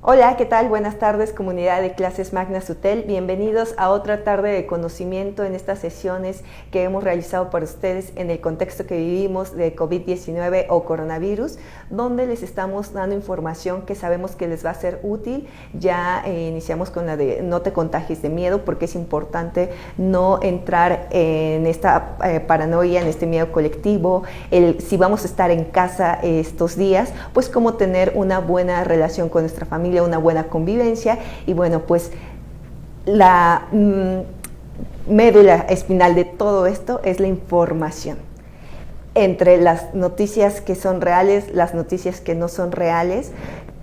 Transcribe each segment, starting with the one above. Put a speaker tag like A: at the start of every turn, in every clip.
A: Hola, ¿qué tal? Buenas tardes, comunidad de Clases Magna Sutel. Bienvenidos a otra tarde de conocimiento en estas sesiones que hemos realizado para ustedes en el contexto que vivimos de COVID-19 o coronavirus, donde les estamos dando información que sabemos que les va a ser útil. Ya iniciamos con la de no te contagies de miedo, porque es importante no entrar en esta paranoia, en este miedo colectivo. Si vamos a estar en casa estos días, pues cómo tener una buena relación con nuestra familia, una buena convivencia. Y bueno, pues la médula espinal de todo esto es la información. Entre las noticias que son reales, las noticias que no son reales,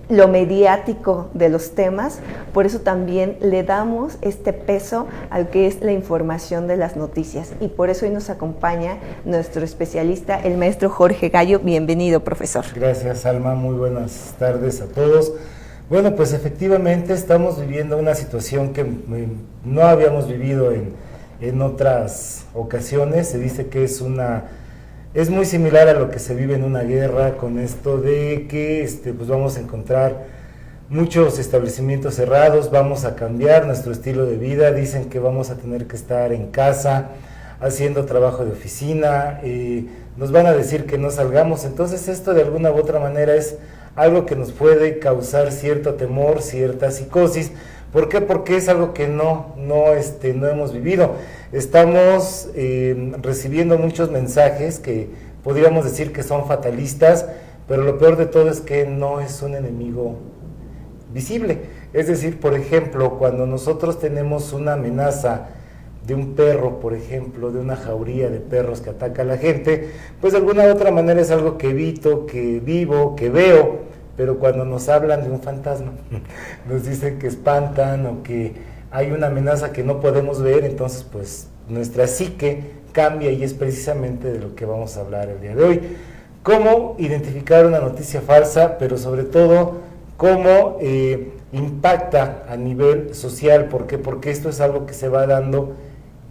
A: lo mediático de los temas, por eso también le damos este peso al que es la información de las noticias. Y por eso hoy nos acompaña nuestro especialista, el maestro Jorge Gallo. Bienvenido, profesor.
B: Gracias, Alma. Muy buenas tardes a todos. Bueno, pues efectivamente estamos viviendo una situación que no habíamos vivido en otras ocasiones. Se dice que es muy similar a lo que se vive en una guerra, con esto de que pues vamos a encontrar muchos establecimientos cerrados, vamos a cambiar nuestro estilo de vida. Dicen que vamos a tener que estar en casa haciendo trabajo de oficina, nos van a decir que no salgamos. Entonces esto de alguna u otra manera es algo que nos puede causar cierto temor, cierta psicosis. ¿Por qué? Porque es algo que no hemos vivido. Estamos recibiendo muchos mensajes que podríamos decir que son fatalistas, pero lo peor de todo es que no es un enemigo visible. Es decir, por ejemplo, cuando nosotros tenemos una amenaza de un perro, por ejemplo, de una jauría de perros que ataca a la gente, pues de alguna u otra manera es algo que evito, que vivo, que veo. Pero cuando nos hablan de un fantasma, nos dicen que espantan o que hay una amenaza que no podemos ver, entonces pues nuestra psique cambia, y es precisamente de lo que vamos a hablar el día de hoy. Cómo identificar una noticia falsa, pero sobre todo cómo impacta a nivel social. ¿Por qué? Porque esto es algo que se va dando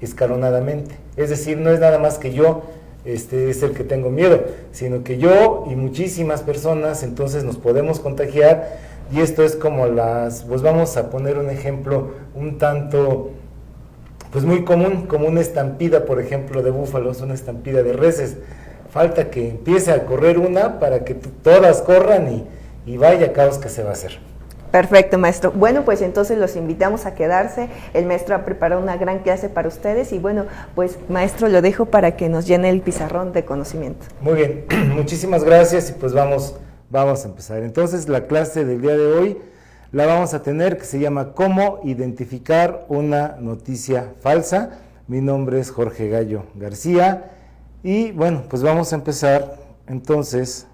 B: escalonadamente. Es decir, no es nada más que yo es el que tengo miedo, sino que yo y muchísimas personas entonces nos podemos contagiar. Y esto es como pues vamos a poner un ejemplo un tanto, pues muy común, como una estampida, por ejemplo, de búfalos, una estampida de reses. Falta que empiece a correr una para que todas corran y vaya caos que se va a hacer.
A: Perfecto, maestro. Bueno, pues entonces los invitamos a quedarse. El maestro ha preparado una gran clase para ustedes y bueno, pues maestro, lo dejo para que nos llene el pizarrón de conocimiento.
B: Muy bien, muchísimas gracias y pues vamos a empezar. Entonces la clase del día de hoy la vamos a tener, que se llama ¿Cómo identificar una noticia falsa? Mi nombre es Jorge Gallo García y bueno, pues vamos a empezar entonces.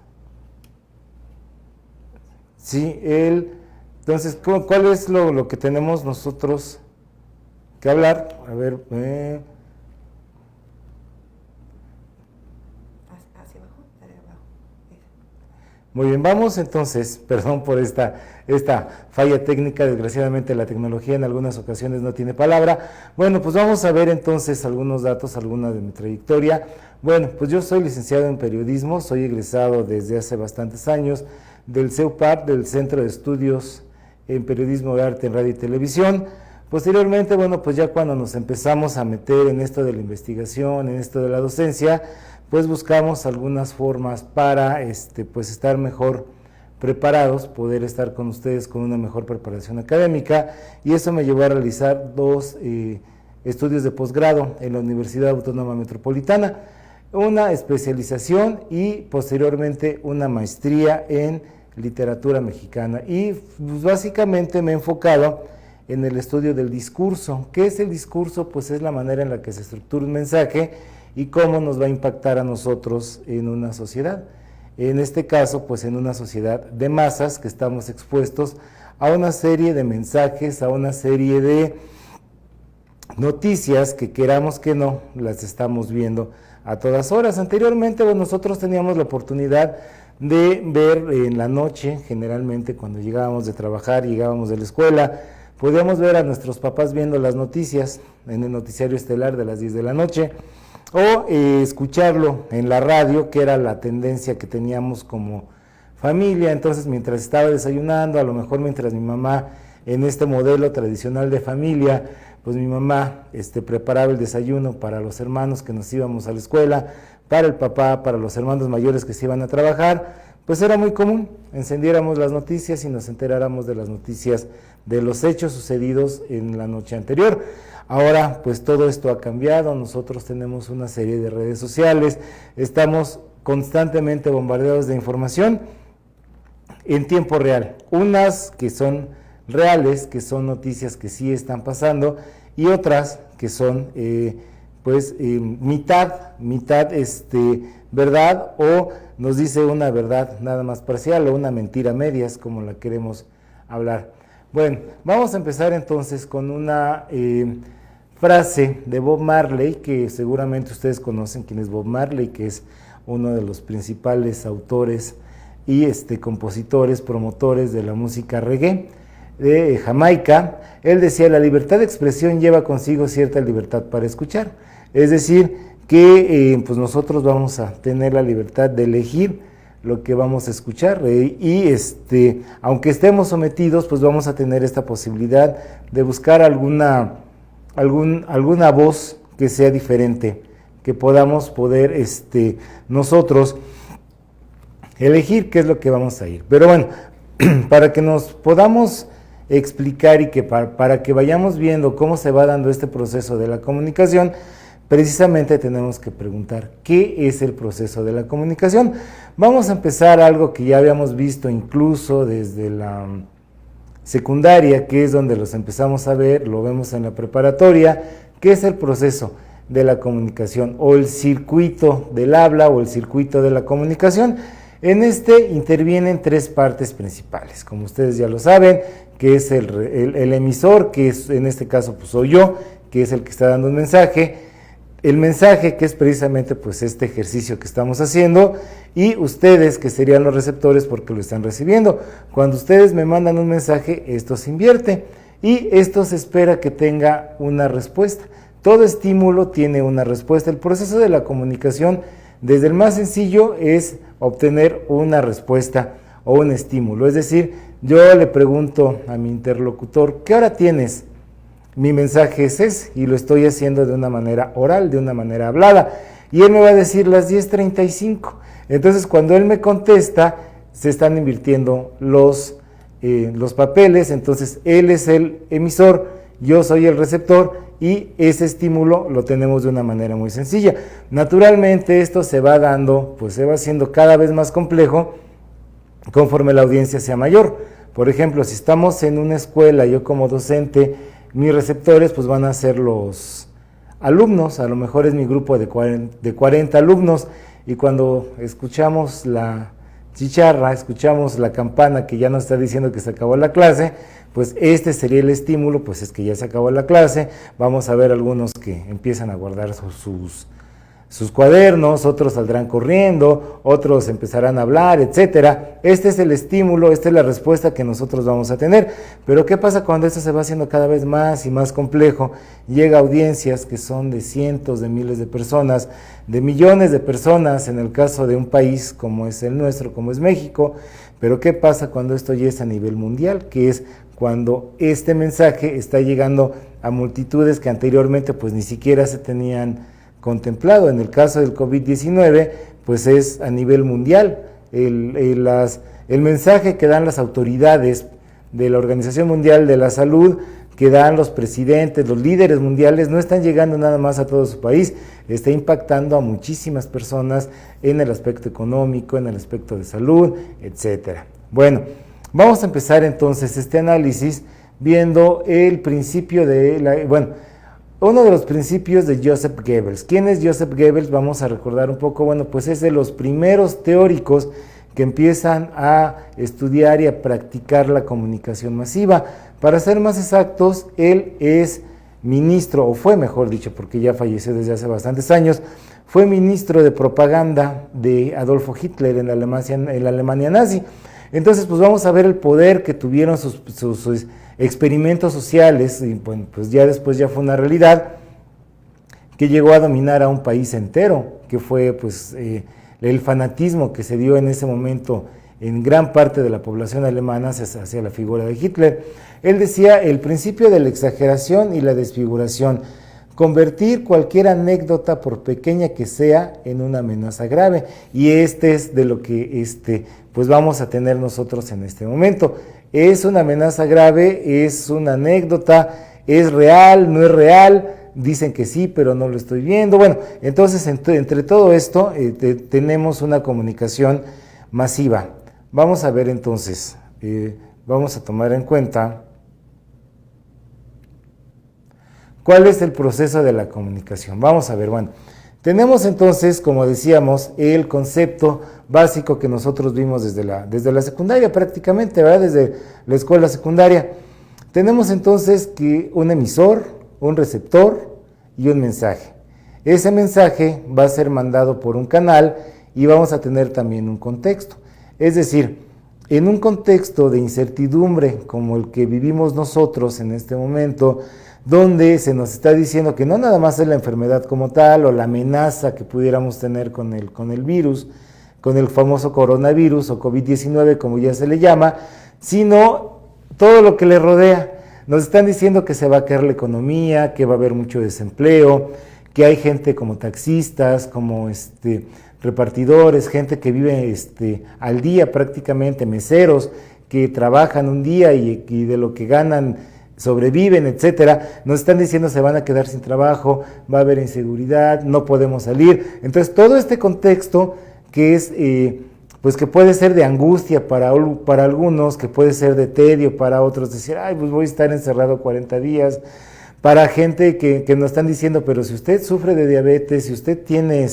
B: Entonces, ¿cuál es lo que tenemos nosotros que hablar? A ver,
A: hacia abajo.
B: Muy bien, vamos entonces, perdón por esta falla técnica, desgraciadamente la tecnología en algunas ocasiones no tiene palabra. Bueno, pues vamos a ver entonces algunos datos, alguna de mi trayectoria. Bueno, pues yo soy licenciado en periodismo, soy egresado desde hace bastantes años del CEUPAP, del Centro de Estudios en Periodismo de Arte en Radio y Televisión. Posteriormente, bueno, pues ya cuando nos empezamos a meter en esto de la investigación, en esto de la docencia, pues buscamos algunas formas para pues estar mejor preparados, poder estar con ustedes con una mejor preparación académica, y eso me llevó a realizar dos estudios de posgrado en la Universidad Autónoma Metropolitana, una especialización y posteriormente una maestría en literatura mexicana, y pues básicamente me he enfocado en el estudio del discurso. ¿Qué es el discurso? Pues es la manera en la que se estructura un mensaje y cómo nos va a impactar a nosotros en una sociedad. En este caso, pues en una sociedad de masas que estamos expuestos a una serie de mensajes, a una serie de noticias que queramos que no, las estamos viendo a todas horas. Anteriormente, pues nosotros teníamos la oportunidad de ver en la noche, generalmente cuando llegábamos de trabajar, llegábamos de la escuela, podíamos ver a nuestros papás viendo las noticias en el noticiario estelar de las 10 de la noche, o escucharlo en la radio, que era la tendencia que teníamos como familia. Entonces, mientras estaba desayunando, a lo mejor mientras mi mamá, en este modelo tradicional de familia, pues mi mamá preparaba el desayuno para los hermanos que nos íbamos a la escuela, para el papá, para los hermanos mayores que se iban a trabajar, pues era muy común, encendiéramos las noticias y nos enteráramos de las noticias de los hechos sucedidos en la noche anterior. Ahora, pues todo esto ha cambiado, nosotros tenemos una serie de redes sociales, estamos constantemente bombardeados de información en tiempo real, unas que son reales, que son noticias que sí están pasando, y otras que son mitad verdad, o nos dice una verdad nada más parcial o una mentira a medias, como la queremos hablar. Bueno, vamos a empezar entonces con una frase de Bob Marley, que seguramente ustedes conocen quién es Bob Marley, que es uno de los principales autores y compositores, promotores de la música reggae de Jamaica. Él decía: la libertad de expresión lleva consigo cierta libertad para escuchar, es decir, que pues nosotros vamos a tener la libertad de elegir lo que vamos a escuchar, y aunque estemos sometidos, pues vamos a tener esta posibilidad de buscar alguna voz que sea diferente, que podamos poder nosotros elegir qué es lo que vamos a ir. Pero bueno, para que nos podamos explicar y que para que vayamos viendo cómo se va dando este proceso de la comunicación, precisamente tenemos que preguntar qué es el proceso de la comunicación. Vamos a empezar algo que ya habíamos visto incluso desde la secundaria, que es donde los empezamos a ver, lo vemos en la preparatoria, que es el proceso de la comunicación o el circuito del habla o el circuito de la comunicación. En intervienen tres partes principales, como ustedes ya lo saben, que es el emisor, que es en este caso pues soy yo, que es el que está dando un mensaje, el mensaje, que es precisamente pues este ejercicio que estamos haciendo, y ustedes, que serían los receptores porque lo están recibiendo. Cuando ustedes me mandan un mensaje, esto se invierte y esto se espera que tenga una respuesta. Todo estímulo tiene una respuesta. El proceso de la comunicación, desde el más sencillo, es obtener una respuesta o un estímulo. Es decir, yo le pregunto a mi interlocutor: ¿qué hora tienes? Mi mensaje es ese, y lo estoy haciendo de una manera oral, de una manera hablada, y él me va a decir las 10:35. Entonces, cuando él me contesta, se están invirtiendo los papeles. Entonces él es el emisor, yo soy el receptor, y ese estímulo lo tenemos de una manera muy sencilla. Naturalmente esto se va dando, pues se va haciendo cada vez más complejo conforme la audiencia sea mayor. Por ejemplo, si estamos en una escuela, yo como docente, mis receptores pues van a ser los alumnos, a lo mejor es mi grupo de 40 alumnos, y cuando escuchamos la chicharra, escuchamos la campana que ya nos está diciendo que se acabó la clase, pues este sería el estímulo, pues es que ya se acabó la clase. Vamos a ver algunos que empiezan a guardar sus cuadernos, otros saldrán corriendo, otros empezarán a hablar, etcétera. Este es el estímulo, esta es la respuesta que nosotros vamos a tener. Pero ¿qué pasa cuando esto se va haciendo cada vez más y más complejo? Llega a audiencias que son de cientos de miles de personas, de millones de personas, en el caso de un país como es el nuestro, como es México. Pero ¿qué pasa cuando esto ya es a nivel mundial? Que es cuando este mensaje está llegando a multitudes que anteriormente pues ni siquiera se tenían contemplado. En el caso del COVID-19, pues es a nivel mundial. El mensaje que dan las autoridades de la Organización Mundial de la Salud, que dan los presidentes, los líderes mundiales, no están llegando nada más a todo su país, está impactando a muchísimas personas en el aspecto económico, en el aspecto de salud, etcétera. Bueno, vamos a empezar entonces este análisis viendo el principio uno de los principios de Joseph Goebbels. ¿Quién es Joseph Goebbels? Vamos a recordar un poco. Bueno, pues es de los primeros teóricos que empiezan a estudiar y a practicar la comunicación masiva. Para ser más exactos, él es ministro, o fue, mejor dicho, porque ya falleció desde hace bastantes años, fue ministro de propaganda de Adolfo Hitler en la Alemania nazi. Entonces, pues vamos a ver el poder que tuvieron sus experimentos sociales, y bueno, pues ya después ya fue una realidad que llegó a dominar a un país entero, que fue pues el fanatismo que se dio en ese momento en gran parte de la población alemana hacia la figura de Hitler. Él decía el principio de la exageración y la desfiguración, convertir cualquier anécdota, por pequeña que sea, en una amenaza grave. Y este es de lo que pues vamos a tener nosotros en este momento. Es una amenaza grave, es una anécdota, es real, no es real, dicen que sí, pero no lo estoy viendo. Bueno, entonces entre todo esto tenemos una comunicación masiva. Vamos a ver entonces, vamos a tomar en cuenta ¿cuál es el proceso de la comunicación? Vamos a ver, bueno, tenemos entonces, como decíamos, el concepto básico que nosotros vimos desde la secundaria prácticamente, ¿verdad? Desde la escuela secundaria. Tenemos entonces que un emisor, un receptor y un mensaje. Ese mensaje va a ser mandado por un canal y vamos a tener también un contexto. Es decir, en un contexto de incertidumbre como el que vivimos nosotros en este momento, donde se nos está diciendo que no nada más es la enfermedad como tal o la amenaza que pudiéramos tener con el virus, con el famoso coronavirus o COVID-19 como ya se le llama, sino todo lo que le rodea. Nos están diciendo que se va a caer la economía, que va a haber mucho desempleo, que hay gente como taxistas, como repartidores, gente que vive al día prácticamente, meseros que trabajan un día y de lo que ganan sobreviven, etcétera. Nos están diciendo se van a quedar sin trabajo, va a haber inseguridad, no podemos salir. Entonces todo este contexto que es pues que puede ser de angustia para algunos, que puede ser de tedio para otros, decir, ay, pues voy a estar encerrado 40 días, para gente que nos están diciendo, pero si usted sufre de diabetes, si usted tiene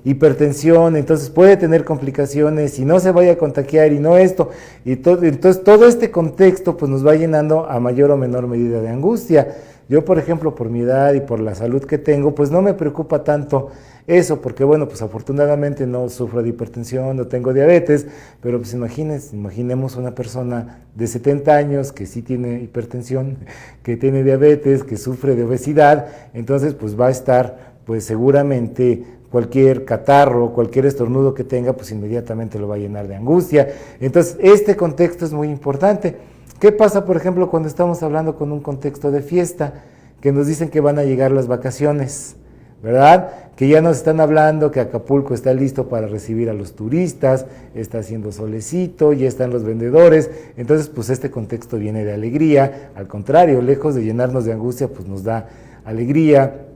B: hipertensión, entonces puede tener complicaciones y no se vaya a contagiar y no esto, entonces todo este contexto pues nos va llenando a mayor o menor medida de angustia. Yo, por ejemplo, por mi edad y por la salud que tengo, pues no me preocupa tanto eso, porque bueno, pues afortunadamente no sufro de hipertensión, no tengo diabetes, pero pues imaginemos una persona de 70 años que sí tiene hipertensión, que tiene diabetes, que sufre de obesidad, entonces pues va a estar pues seguramente cualquier catarro, cualquier estornudo que tenga, pues inmediatamente lo va a llenar de angustia. Entonces, este contexto es muy importante. ¿Qué pasa, por ejemplo, cuando estamos hablando con un contexto de fiesta, que nos dicen que van a llegar las vacaciones, ¿verdad? Que ya nos están hablando que Acapulco está listo para recibir a los turistas, está haciendo solecito, ya están los vendedores, entonces pues este contexto viene de alegría, al contrario, lejos de llenarnos de angustia, pues nos da alegría,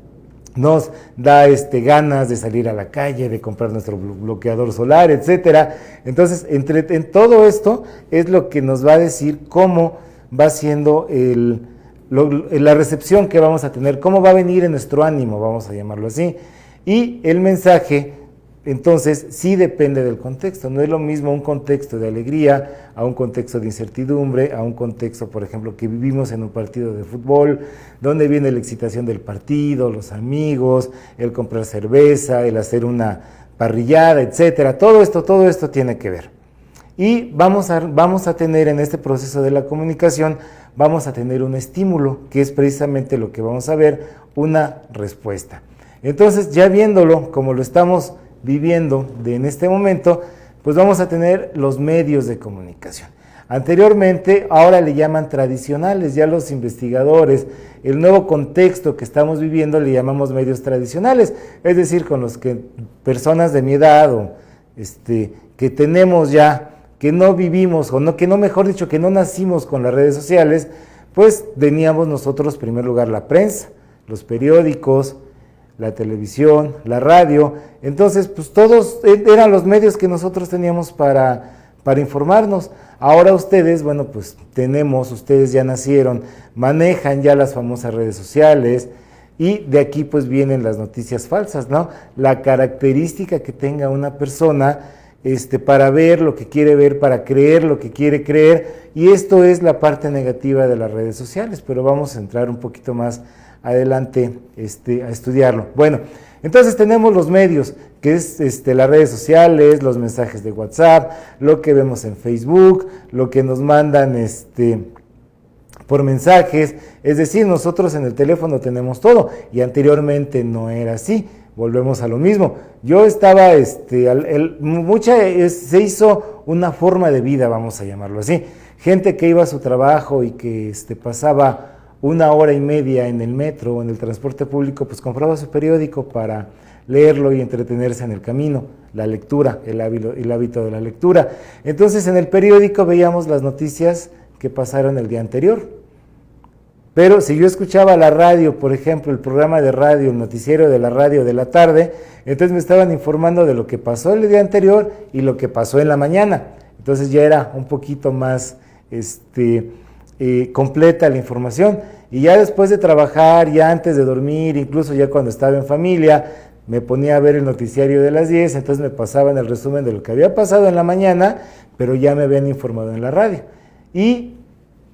B: nos da ganas de salir a la calle, de comprar nuestro bloqueador solar, etcétera. Entonces, en todo esto es lo que nos va a decir cómo va siendo la recepción que vamos a tener, cómo va a venir en nuestro ánimo, vamos a llamarlo así. Y el mensaje, entonces, sí depende del contexto. No es lo mismo un contexto de alegría a un contexto de incertidumbre, a un contexto, por ejemplo, que vivimos en un partido de fútbol, donde viene la excitación del partido, los amigos, el comprar cerveza, el hacer una parrillada, etcétera. Todo esto tiene que ver. Y vamos a tener en este proceso de la comunicación, vamos a tener un estímulo, que es precisamente lo que vamos a ver, una respuesta. Entonces, ya viéndolo como lo estamos viviendo en este momento, pues vamos a tener los medios de comunicación. Anteriormente, ahora le llaman tradicionales, ya los investigadores, el nuevo contexto que estamos viviendo le llamamos medios tradicionales, es decir, con los que personas de mi edad o que tenemos ya, que no vivimos, mejor dicho, que no nacimos con las redes sociales, pues teníamos nosotros, en primer lugar, la prensa, los periódicos, la televisión, la radio. Entonces, pues todos eran los medios que nosotros teníamos para informarnos. Ahora ustedes, bueno, pues ustedes ya nacieron, manejan ya las famosas redes sociales y de aquí pues vienen las noticias falsas, ¿no? La característica que tenga una persona para ver lo que quiere ver, para creer lo que quiere creer, y esto es la parte negativa de las redes sociales, pero vamos a entrar un poquito más adelante a estudiarlo. Bueno, entonces tenemos los medios, que es las redes sociales, los mensajes de WhatsApp, lo que vemos en Facebook, lo que nos mandan por mensajes, es decir, nosotros en el teléfono tenemos todo, y anteriormente no era así. volvemos a lo mismo. Yo estaba, se hizo una forma de vida, vamos a llamarlo así. Gente que iba a su trabajo y que pasaba 1 hora y media en el metro o en el transporte público, pues compraba su periódico para leerlo y entretenerse en el camino, la lectura, el hábito de la lectura. Entonces en el periódico veíamos las noticias que pasaron el día anterior. Pero si yo escuchaba la radio, por ejemplo, el programa de radio, el noticiero de la radio de la tarde, entonces me estaban informando de lo que pasó el día anterior y lo que pasó en la mañana. Entonces ya era un poquito más completa la información. Y ya después de trabajar, ya antes de dormir, incluso ya cuando estaba en familia, me ponía a ver el noticiario de las 10, entonces me pasaban el resumen de lo que había pasado en la mañana, pero ya me habían informado en la radio. Y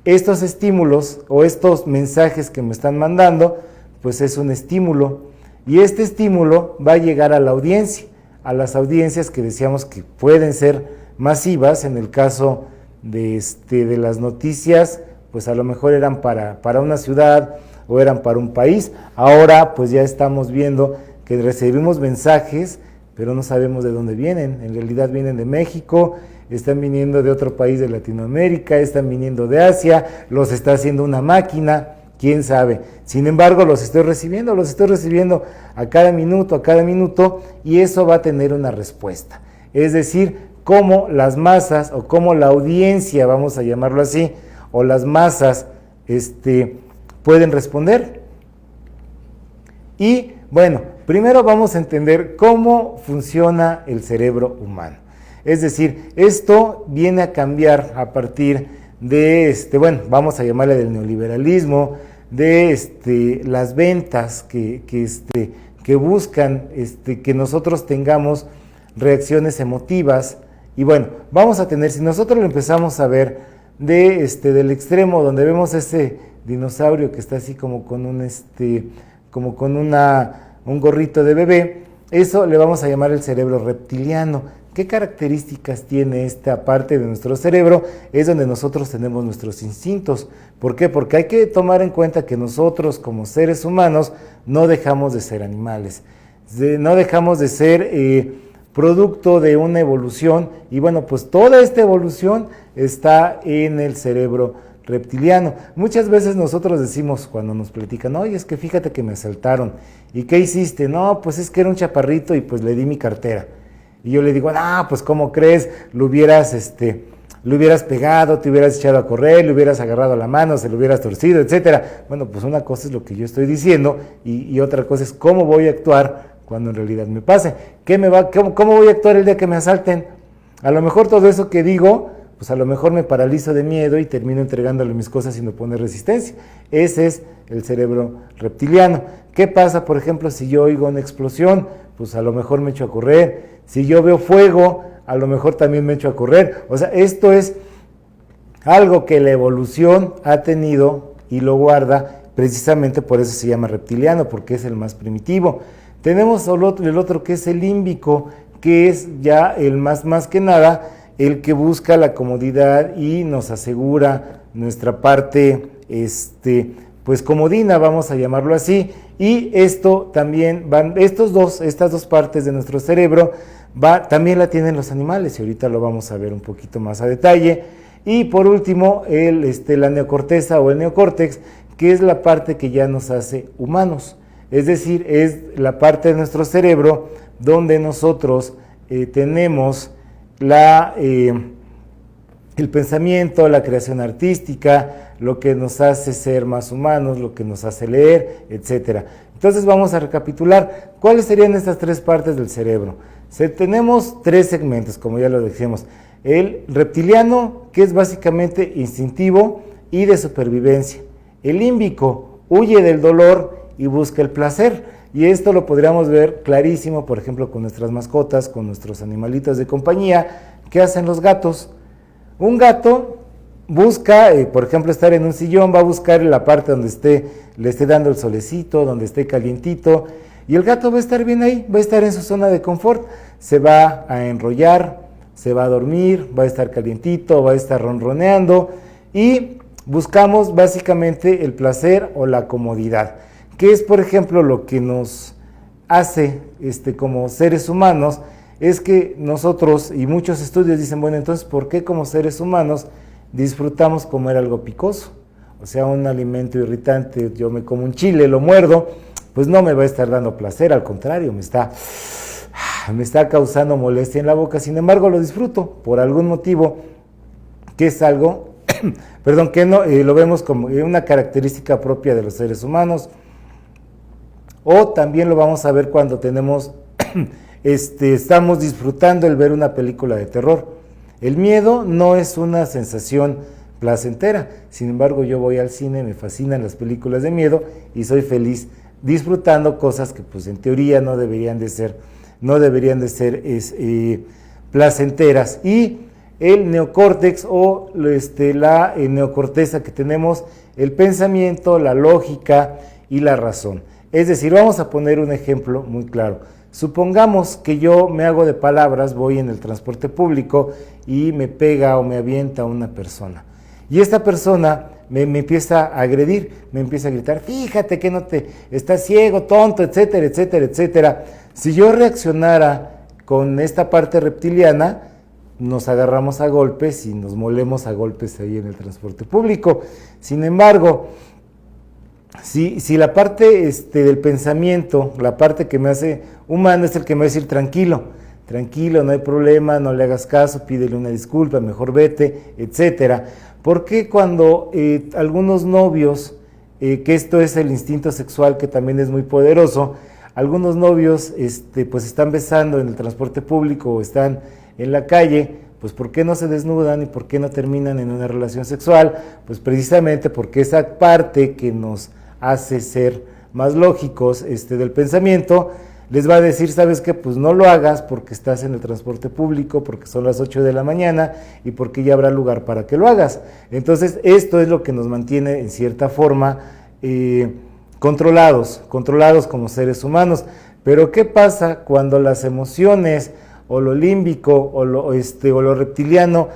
B: estos estímulos o estos mensajes que me están mandando, pues es un estímulo. Y este estímulo va a llegar a la audiencia, a las audiencias que decíamos que pueden ser masivas. En el caso de las noticias, pues a lo mejor eran para una ciudad o eran para un país. Ahora pues ya estamos viendo que recibimos mensajes, pero no sabemos de dónde vienen. En realidad vienen de México, están viniendo de otro país de Latinoamérica, están viniendo de Asia, los está haciendo una máquina, quién sabe. Sin embargo, los estoy recibiendo a cada minuto, y eso va a tener una respuesta. Es decir, cómo las masas o cómo la audiencia, vamos a llamarlo así, o las masas pueden responder. Y bueno, primero vamos a entender cómo funciona el cerebro humano. Es decir, esto viene a cambiar a partir de, vamos a llamarle del neoliberalismo, de las ventas que buscan que nosotros tengamos reacciones emotivas. Y bueno, vamos a tener, si nosotros lo empezamos a ver del extremo donde vemos ese dinosaurio que está así como con un gorrito de bebé, eso le vamos a llamar el cerebro reptiliano. ¿Qué características tiene esta parte de nuestro cerebro? Es donde nosotros tenemos nuestros instintos. ¿Por qué? Porque hay que tomar en cuenta que nosotros como seres humanos no dejamos de ser animales, no dejamos de ser producto de una evolución, y bueno, pues toda esta evolución está en el cerebro reptiliano. Muchas veces nosotros decimos cuando nos platican, oye, es que fíjate que me asaltaron, ¿y qué hiciste? No, pues es que era un chaparrito y pues le di mi cartera. Y yo le digo, pues ¿cómo crees? Lo hubieras pegado, te hubieras echado a correr, le hubieras agarrado la mano, se lo hubieras torcido, etcétera. Bueno, pues una cosa es lo que yo estoy diciendo y otra cosa es cómo voy a actuar cuando en realidad me pase. ¿Cómo voy a actuar el día que me asalten? A lo mejor todo eso que digo, pues a lo mejor me paralizo de miedo y termino entregándole mis cosas sin poner resistencia. Ese es el cerebro reptiliano. ¿Qué pasa, por ejemplo, si yo oigo una explosión? Pues a lo mejor me echo a correr. Si yo veo fuego, a lo mejor también me echo a correr. O sea, esto es algo que la evolución ha tenido y lo guarda, precisamente por eso se llama reptiliano, porque es el más primitivo. Tenemos el otro que es el límbico, que es ya el más que nada, el que busca la comodidad y nos asegura nuestra parte, pues comodina, vamos a llamarlo así. Y esto también estas dos partes de nuestro cerebro también la tienen los animales, y ahorita lo vamos a ver un poquito más a detalle. Y por último, la neocorteza o el neocórtex, que es la parte que ya nos hace humanos. Es decir, es la parte de nuestro cerebro donde nosotros tenemos el pensamiento, la creación artística, lo que nos hace ser más humanos, lo que nos hace leer, etcétera. Entonces vamos a recapitular. ¿Cuáles serían estas tres partes del cerebro? Tenemos tres segmentos, como ya lo decíamos. El reptiliano, que es básicamente instintivo y de supervivencia. El límbico huye del dolor y busca el placer. Y esto lo podríamos ver clarísimo, por ejemplo, con nuestras mascotas, con nuestros animalitos de compañía. ¿Qué hacen los gatos? Un gato busca, por ejemplo, estar en un sillón, va a buscar la parte donde le esté dando el solecito, donde esté calientito, y el gato va a estar bien ahí, va a estar en su zona de confort, se va a enrollar, se va a dormir, va a estar calientito, va a estar ronroneando, y buscamos básicamente el placer o la comodidad, que es, por ejemplo, lo que nos hace como seres humanos es que nosotros, y muchos estudios dicen, bueno, entonces, ¿por qué como seres humanos disfrutamos comer algo picoso? O sea, un alimento irritante, yo me como un chile, lo muerdo, pues no me va a estar dando placer, al contrario, me está causando molestia en la boca, sin embargo lo disfruto por algún motivo, que es algo, perdón, que no, lo vemos como una característica propia de los seres humanos, o también lo vamos a ver cuando tenemos, estamos disfrutando el ver una película de terror. El miedo no es una sensación placentera, sin embargo yo voy al cine, me fascinan las películas de miedo y soy feliz disfrutando cosas que pues en teoría no deberían de ser placenteras. Y el neocórtex o la neocorteza que tenemos, el pensamiento, la lógica y la razón. Es decir, vamos a poner un ejemplo muy claro. Supongamos que yo me hago de palabras, voy en el transporte público y me pega o me avienta una persona. Y esta persona me empieza a agredir, me empieza a gritar, fíjate que no estás ciego, tonto, etcétera, etcétera, etcétera. Si yo reaccionara con esta parte reptiliana, nos agarramos a golpes y nos molemos a golpes ahí en el transporte público. Sin embargo, si la parte del pensamiento, la parte que me hace humano es el que me va a decir tranquilo, no hay problema, no le hagas caso, pídele una disculpa, mejor vete, etcétera. ¿Por qué cuando algunos novios, que esto es el instinto sexual que también es muy poderoso, algunos novios pues están besando en el transporte público o están en la calle, pues ¿por qué no se desnudan y por qué no terminan en una relación sexual? Pues precisamente porque esa parte que nos hace ser más lógicos del pensamiento, les va a decir, ¿sabes qué? Pues no lo hagas porque estás en el transporte público, porque son las 8 de la mañana y porque ya habrá lugar para que lo hagas. Entonces, esto es lo que nos mantiene en cierta forma controlados como seres humanos. Pero, ¿qué pasa cuando las emociones o lo límbico o lo reptiliano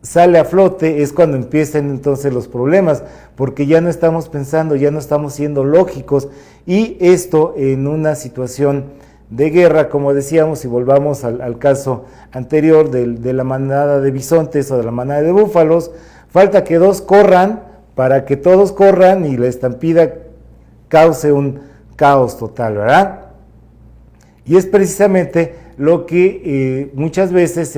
B: sale a flote? Es cuando empiezan entonces los problemas, porque ya no estamos pensando, ya no estamos siendo lógicos, y esto en una situación de guerra, como decíamos, si volvamos al caso anterior de la manada de bisontes o de la manada de búfalos, falta que dos corran para que todos corran y la estampida cause un caos total, ¿verdad? Y es precisamente lo que muchas veces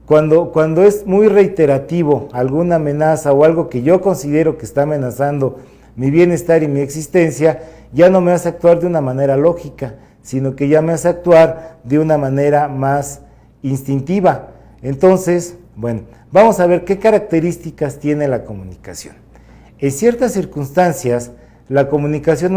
B: cuando es muy reiterativo alguna amenaza o algo que yo considero que está amenazando mi bienestar y mi existencia, ya no me hace actuar de una manera lógica, sino que ya me hace actuar de una manera más instintiva. Entonces, bueno, vamos a ver qué características tiene la comunicación. En ciertas circunstancias, la comunicación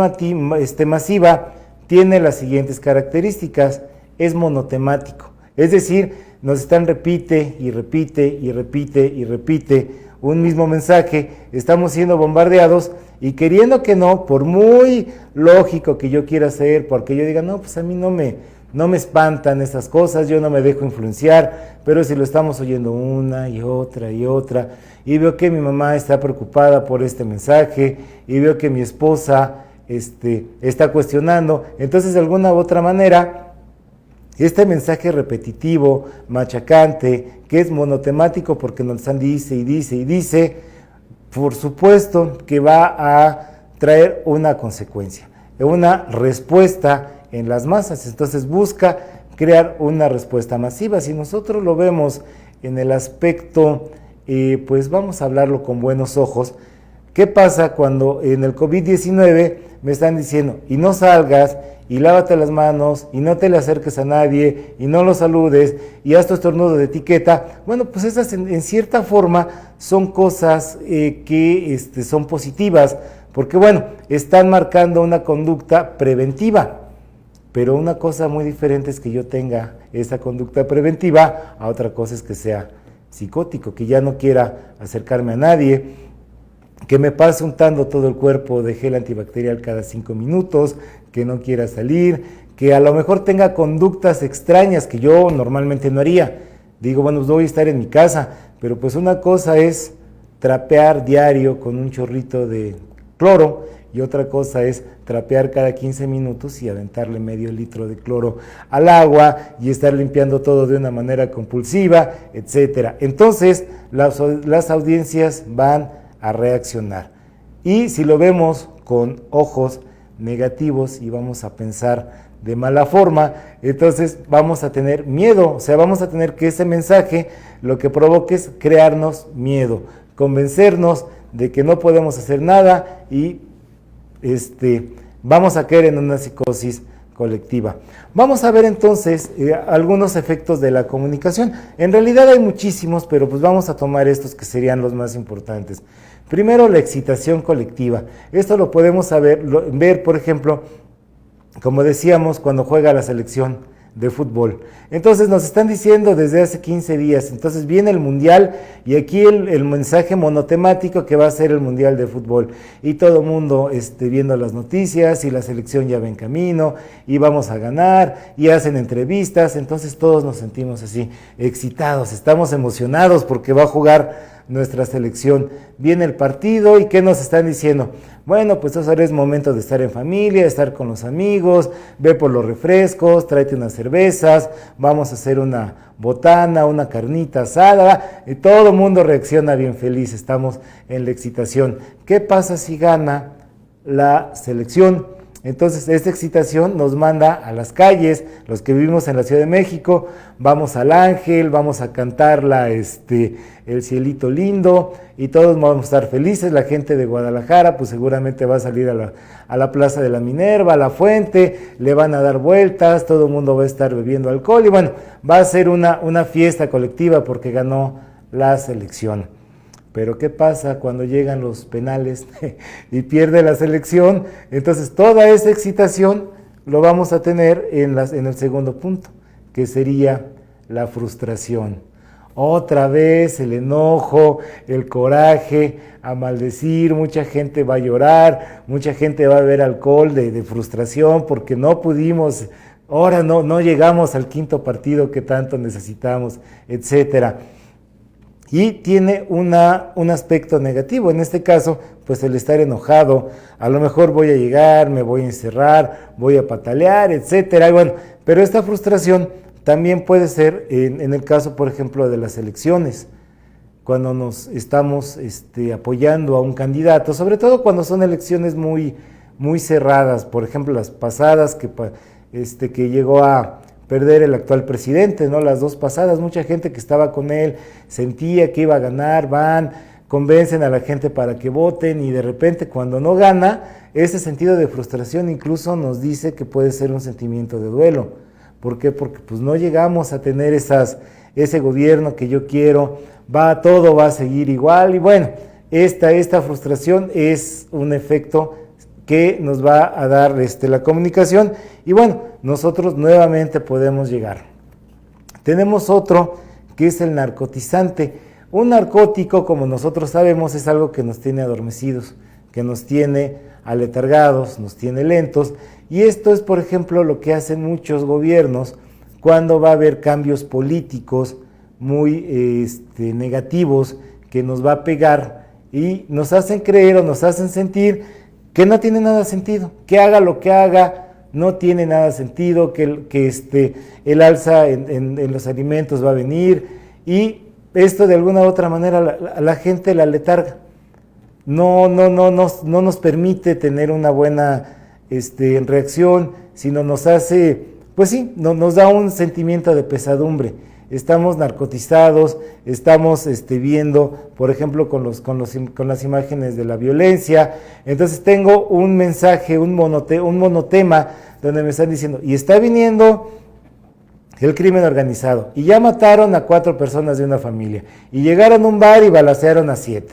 B: masiva tiene las siguientes características: es monotemático, es decir, nos están repite y repite y repite y repite un mismo mensaje, estamos siendo bombardeados y queriendo que no, por muy lógico que yo quiera ser, porque yo diga, no, pues a mí no me espantan esas cosas, yo no me dejo influenciar, pero si lo estamos oyendo una y otra, y veo que mi mamá está preocupada por este mensaje, y veo que mi esposa está cuestionando, entonces de alguna u otra manera, este mensaje repetitivo, machacante, que es monotemático porque nos están dice y dice y dice, por supuesto que va a traer una consecuencia, una respuesta en las masas. Entonces busca crear una respuesta masiva. Si nosotros lo vemos en el aspecto, pues vamos a hablarlo con buenos ojos. ¿Qué pasa cuando en el COVID-19 me están diciendo, y no salgas, y lávate las manos, y no te le acerques a nadie, y no lo saludes, y haz tu estornudo de etiqueta? Bueno, pues esas en cierta forma son cosas que son positivas, porque bueno, están marcando una conducta preventiva, pero una cosa muy diferente es que yo tenga esa conducta preventiva, a otra cosa es que sea psicótico, que ya no quiera acercarme a nadie, que me pase untando todo el cuerpo de gel antibacterial cada 5 minutos, que no quiera salir, que a lo mejor tenga conductas extrañas que yo normalmente no haría. Digo, bueno, pues voy a estar en mi casa, pero pues una cosa es trapear diario con un chorrito de cloro y otra cosa es trapear cada 15 minutos y aventarle medio litro de cloro al agua y estar limpiando todo de una manera compulsiva, etcétera. Entonces, las audiencias van a reaccionar. Y si lo vemos con ojos negativos y vamos a pensar de mala forma, entonces vamos a tener miedo, o sea, vamos a tener que ese mensaje lo que provoque es crearnos miedo, convencernos de que no podemos hacer nada y vamos a caer en una psicosis colectiva. Vamos a ver entonces algunos efectos de la comunicación. En realidad hay muchísimos, pero pues vamos a tomar estos que serían los más importantes. Primero, la excitación colectiva. Esto lo podemos ver, por ejemplo, como decíamos, cuando juega la selección de fútbol. Entonces nos están diciendo desde hace 15 días, entonces viene el Mundial y aquí el mensaje monotemático que va a ser el Mundial de fútbol y todo el mundo viendo las noticias y la selección ya va en camino y vamos a ganar y hacen entrevistas, entonces todos nos sentimos así excitados, estamos emocionados porque va a jugar nuestra selección. Viene el partido y ¿qué nos están diciendo? Bueno, pues ahora es momento de estar en familia, de estar con los amigos, ve por los refrescos, tráete unas cervezas, vamos a hacer una botana, una carnita asada, y todo el mundo reacciona bien feliz, estamos en la excitación. ¿Qué pasa si gana la selección? Entonces esta excitación nos manda a las calles, los que vivimos en la Ciudad de México, vamos al Ángel, vamos a cantar el cielito lindo y todos vamos a estar felices. La gente de Guadalajara pues seguramente va a salir a la Plaza de la Minerva, a la Fuente, le van a dar vueltas, todo el mundo va a estar bebiendo alcohol y bueno, va a ser una fiesta colectiva porque ganó la selección. Pero ¿qué pasa cuando llegan los penales y pierde la selección? Entonces toda esa excitación lo vamos a tener en el segundo punto, que sería la frustración. Otra vez el enojo, el coraje, a maldecir, mucha gente va a llorar, mucha gente va a beber alcohol de frustración porque no pudimos, ahora no llegamos al quinto partido que tanto necesitamos, etcétera. Y tiene un aspecto negativo, en este caso, pues el estar enojado, a lo mejor voy a llegar, me voy a encerrar, voy a patalear, etcétera. Y bueno, pero esta frustración también puede ser en el caso, por ejemplo, de las elecciones, cuando nos estamos apoyando a un candidato, sobre todo cuando son elecciones muy, muy cerradas, por ejemplo, las pasadas que llegó a perder el actual presidente, ¿no? Las dos pasadas, mucha gente que estaba con él sentía que iba a ganar, convencen a la gente para que voten y de repente cuando no gana, ese sentido de frustración incluso nos dice que puede ser un sentimiento de duelo. ¿Por qué? Porque pues no llegamos a tener ese gobierno que yo quiero, todo va a seguir igual y bueno, esta frustración es un efecto que nos va a dar la comunicación y bueno, nosotros nuevamente podemos llegar. Tenemos otro que es el narcotizante. Un narcótico, como nosotros sabemos, es algo que nos tiene adormecidos, que nos tiene aletargados, nos tiene lentos y esto es, por ejemplo, lo que hacen muchos gobiernos cuando va a haber cambios políticos muy negativos que nos va a pegar y nos hacen creer o nos hacen sentir que no tiene nada sentido, que haga lo que haga, no tiene nada sentido, que el alza en los alimentos va a venir y esto de alguna u otra manera a la gente la letarga, no nos permite tener una buena reacción, sino nos hace, pues sí, nos da un sentimiento de pesadumbre. Estamos narcotizados, estamos viendo, por ejemplo, con las imágenes de la violencia. Entonces tengo un mensaje, un monotema, donde me están diciendo, y está viniendo el crimen organizado, y ya mataron a 4 personas de una familia, y llegaron a un bar y balacearon a 7,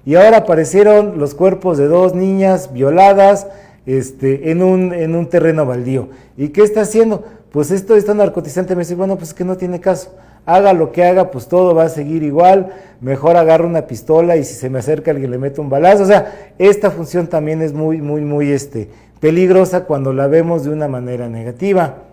B: y ahora aparecieron los cuerpos de 2 niñas violadas en un terreno baldío. ¿Y qué está haciendo? Pues esto está narcotizante. Me dice, bueno, pues que no tiene caso. Haga lo que haga, pues todo va a seguir igual. Mejor agarro una pistola y si se me acerca alguien le meto un balazo. O sea, esta función también es muy, muy, muy peligrosa cuando la vemos de una manera negativa.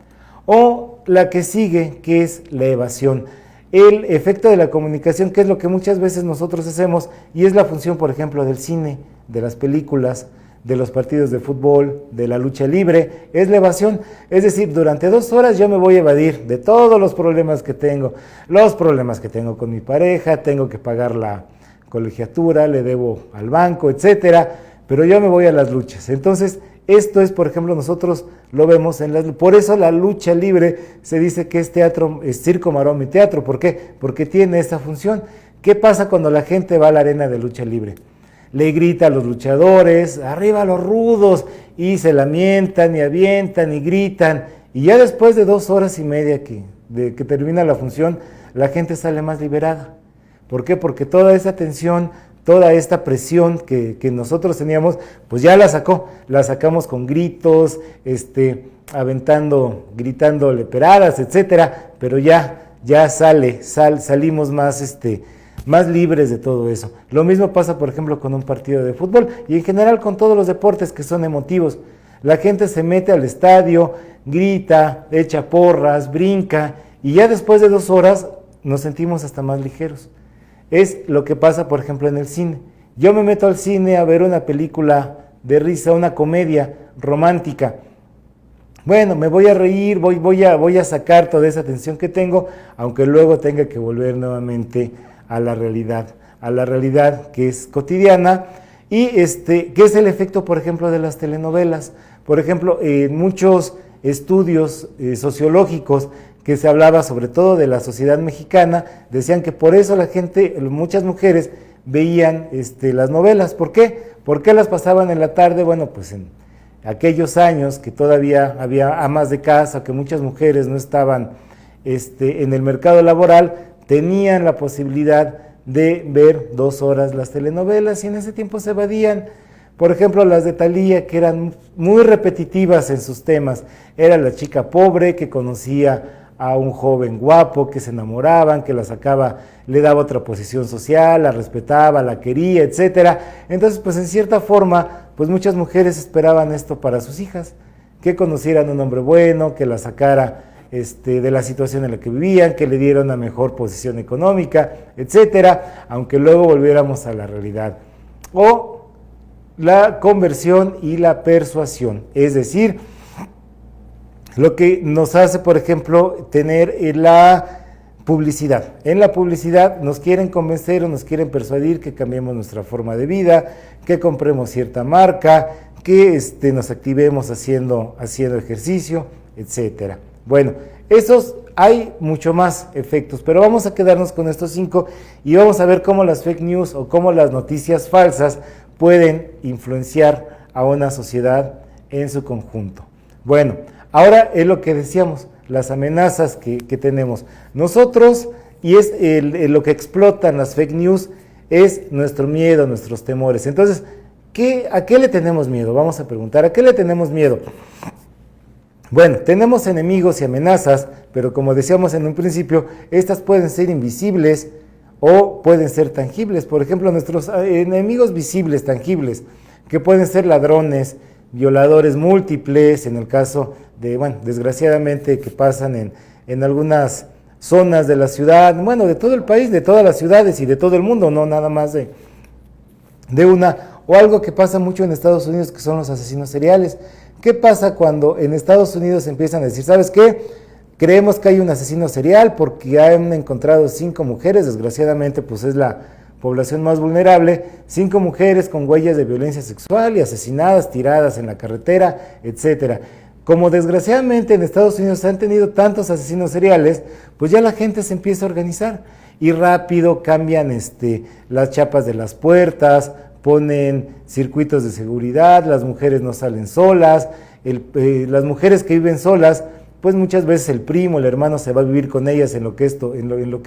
B: O la que sigue, que es la evasión. El efecto de la comunicación, que es lo que muchas veces nosotros hacemos, y es la función, por ejemplo, del cine, de las películas, de los partidos de fútbol, de la lucha libre, es la evasión. Es decir, durante 2 horas yo me voy a evadir de todos los problemas que tengo con mi pareja, tengo que pagar la colegiatura, le debo al banco, etcétera, pero yo me voy a las luchas. Entonces, esto es, por ejemplo, nosotros lo vemos por eso la lucha libre se dice que es teatro, es circo, maroma y teatro. ¿Por qué? Porque tiene esa función. ¿Qué pasa cuando la gente va a la arena de lucha libre? Le grita a los luchadores, arriba los rudos, y se lamentan y avientan y gritan, y ya después de 2 horas y media de que termina la función, la gente sale más liberada. ¿Por qué? Porque toda esa tensión, toda esta presión que nosotros teníamos, pues ya la sacamos con gritos, gritando leperadas, etcétera, pero ya salimos más libres de todo eso. Lo mismo pasa, por ejemplo, con un partido de fútbol y en general con todos los deportes que son emotivos. La gente se mete al estadio, grita, echa porras, brinca, y ya después de 2 horas nos sentimos hasta más ligeros. Es lo que pasa, por ejemplo, en el cine. Yo me meto al cine a ver una película de risa, una comedia romántica. Bueno, me voy a reír, voy a sacar toda esa tensión que tengo, aunque luego tenga que volver nuevamente a la realidad que es cotidiana, y que es el efecto, por ejemplo, de las telenovelas. Por ejemplo, en muchos estudios sociológicos que se hablaba sobre todo de la sociedad mexicana, decían que por eso muchas mujeres veían las novelas. ¿Por qué? ¿Por qué las pasaban en la tarde? Bueno, pues en aquellos años que todavía había amas de casa, que muchas mujeres no estaban en el mercado laboral, tenían la posibilidad de ver 2 horas las telenovelas y en ese tiempo se evadían. Por ejemplo, las de Thalía, que eran muy repetitivas en sus temas. Era la chica pobre que conocía a un joven guapo, que se enamoraban, que la sacaba, le daba otra posición social, la respetaba, la quería, etcétera. Entonces, pues en cierta forma, pues muchas mujeres esperaban esto para sus hijas, que conocieran un hombre bueno, que la sacara de la situación en la que vivían, que le diera una mejor posición económica, etcétera, aunque luego volviéramos a la realidad. O la conversión y la persuasión, es decir, lo que nos hace, por ejemplo, tener la publicidad. En la publicidad nos quieren convencer o nos quieren persuadir que cambiemos nuestra forma de vida, que compremos cierta marca, que nos activemos haciendo ejercicio, etcétera. Bueno, hay mucho más efectos, pero vamos a quedarnos con estos 5 y vamos a ver cómo las fake news o cómo las noticias falsas pueden influenciar a una sociedad en su conjunto. Bueno, ahora es lo que decíamos, las amenazas que tenemos. Nosotros, y es lo que explotan las fake news, es nuestro miedo, nuestros temores. Entonces, ¿a qué le tenemos miedo? Vamos a preguntar, ¿a qué le tenemos miedo? Bueno, tenemos enemigos y amenazas, pero como decíamos en un principio, estas pueden ser invisibles o pueden ser tangibles. Por ejemplo, nuestros enemigos visibles, tangibles, que pueden ser ladrones, violadores múltiples, en el caso de, desgraciadamente que pasan en algunas zonas de la ciudad, de todo el país, de todas las ciudades y de todo el mundo, no nada más de una, o algo que pasa mucho en Estados Unidos, que son los asesinos seriales. ¿Qué pasa cuando en Estados Unidos empiezan a decir, ¿sabes qué? Creemos que hay un asesino serial porque han encontrado 5 mujeres, desgraciadamente pues es la población más vulnerable, 5 mujeres con huellas de violencia sexual y asesinadas, tiradas en la carretera, etcétera. Como desgraciadamente en Estados Unidos han tenido tantos asesinos seriales, pues ya la gente se empieza a organizar y rápido cambian las chapas de las puertas, ponen circuitos de seguridad, las mujeres no salen solas, las mujeres que viven solas, pues muchas veces el primo, el hermano se va a vivir con ellas en lo que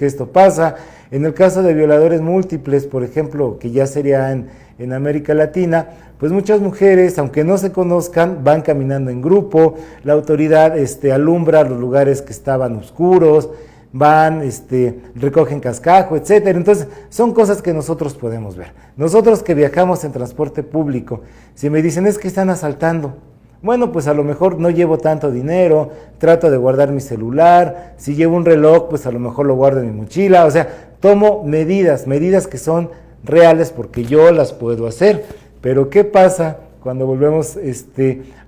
B: esto pasa. En el caso de violadores múltiples, por ejemplo, que ya sería en América Latina, pues muchas mujeres, aunque no se conozcan, van caminando en grupo, la autoridad alumbra los lugares que estaban oscuros, van, recogen cascajo, etcétera. Entonces, son cosas que nosotros podemos ver. Nosotros que viajamos en transporte público, si me dicen es que están asaltando, bueno, pues a lo mejor no llevo tanto dinero, trato de guardar mi celular, si llevo un reloj, pues a lo mejor lo guardo en mi mochila, o sea, tomo medidas que son reales porque yo las puedo hacer. Pero ¿qué pasa cuando volvemos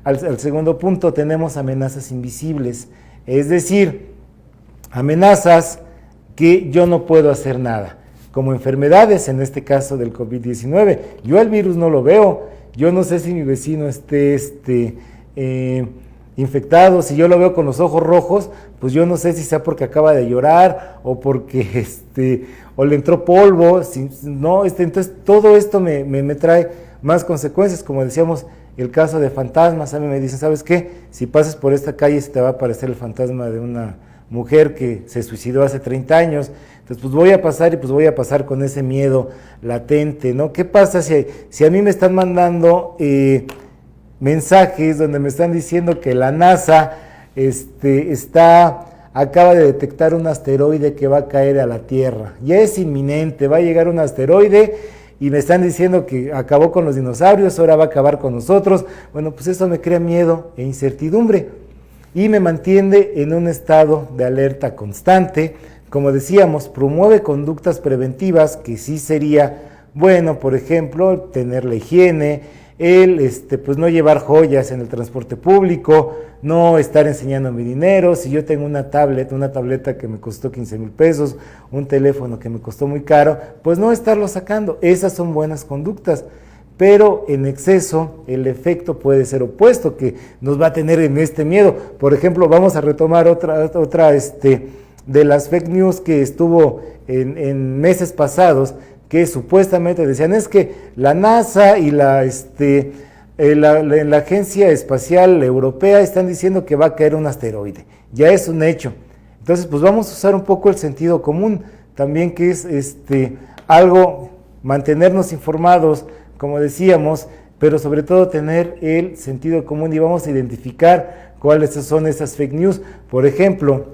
B: al segundo punto, tenemos amenazas invisibles, es decir, amenazas que yo no puedo hacer nada, como enfermedades, en este caso del COVID-19. Yo el virus no lo veo, yo no sé si mi vecino esté infectado, si yo lo veo con los ojos rojos, pues yo no sé si sea porque acaba de llorar o porque o le entró polvo, entonces todo esto me trae más consecuencias, como decíamos, el caso de fantasmas. A mí me dicen, ¿sabes qué? Si pasas por esta calle se te va a aparecer el fantasma de una mujer que se suicidó hace 30 años, entonces pues voy a pasar con ese miedo latente, ¿no? ¿Qué pasa si a mí me están mandando mensajes donde me están diciendo que la NASA acaba de detectar un asteroide que va a caer a la Tierra? Ya es inminente, va a llegar un asteroide y me están diciendo que acabó con los dinosaurios, ahora va a acabar con nosotros. Bueno, pues eso me crea miedo e incertidumbre y me mantiene en un estado de alerta constante. Como decíamos, promueve conductas preventivas que sí sería bueno, por ejemplo, tener la higiene, pues no llevar joyas en el transporte público, no estar enseñando mi dinero. Si yo tengo una tableta que me costó 15,000 pesos, un teléfono que me costó muy caro, pues no estarlo sacando. Esas son buenas conductas, pero en exceso el efecto puede ser opuesto, que nos va a tener en este miedo. Por ejemplo, vamos a retomar otra de las fake news que estuvo en meses pasados, que supuestamente decían, es que la NASA y la Agencia Espacial Europea están diciendo que va a caer un asteroide. Ya es un hecho. Entonces, pues vamos a usar un poco el sentido común también, que es algo, mantenernos informados, como decíamos, pero sobre todo tener el sentido común, y vamos a identificar cuáles son esas fake news. Por ejemplo,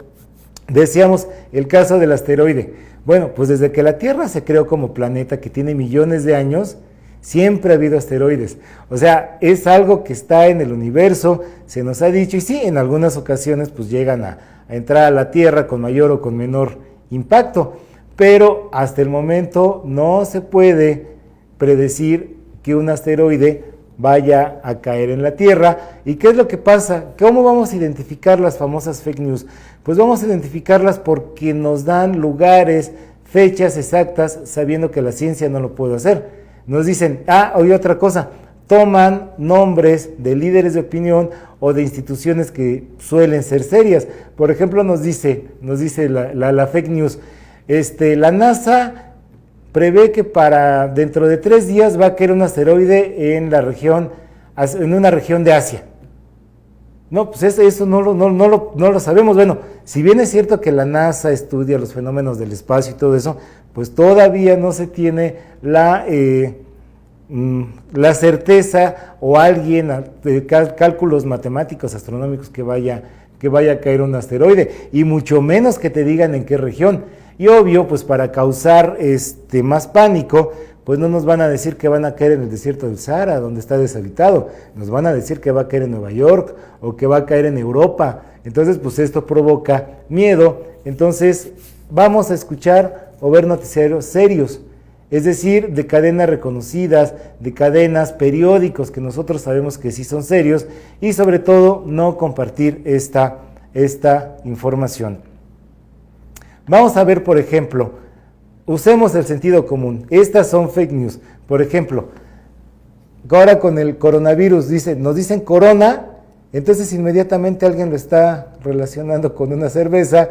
B: decíamos el caso del asteroide. Bueno, pues desde que la Tierra se creó como planeta, que tiene millones de años, siempre ha habido asteroides. O sea, es algo que está en el universo, se nos ha dicho, y sí, en algunas ocasiones pues llegan a entrar a la Tierra con mayor o con menor impacto, pero hasta el momento no se puede predecir que un asteroide vaya a caer en la Tierra. ¿Y qué es lo que pasa? ¿Cómo vamos a identificar las famosas fake news? Pues vamos a identificarlas porque nos dan lugares, fechas exactas, sabiendo que la ciencia no lo puede hacer. Nos dicen, oye, otra cosa, toman nombres de líderes de opinión o de instituciones que suelen ser serias. Por ejemplo, nos dice la fake news, la NASA prevé que para dentro de 3 días va a caer un asteroide en una región de Asia. No, pues eso no lo sabemos. Bueno, si bien es cierto que la NASA estudia los fenómenos del espacio y todo eso, pues todavía no se tiene la certeza o alguien de cálculos matemáticos, astronómicos, que vaya a caer un asteroide, y mucho menos que te digan en qué región. Y obvio, pues para causar más pánico, pues no nos van a decir que van a caer en el desierto del Sahara, donde está deshabitado. Nos van a decir que va a caer en Nueva York o que va a caer en Europa. Entonces, pues esto provoca miedo. Entonces, vamos a escuchar o ver noticiarios serios, es decir, de cadenas reconocidas, de cadenas, periódicos que nosotros sabemos que sí son serios, y sobre todo no compartir esta información. Vamos a ver, por ejemplo, usemos el sentido común. Estas son fake news. Por ejemplo, ahora con el coronavirus nos dicen corona, entonces inmediatamente alguien lo está relacionando con una cerveza,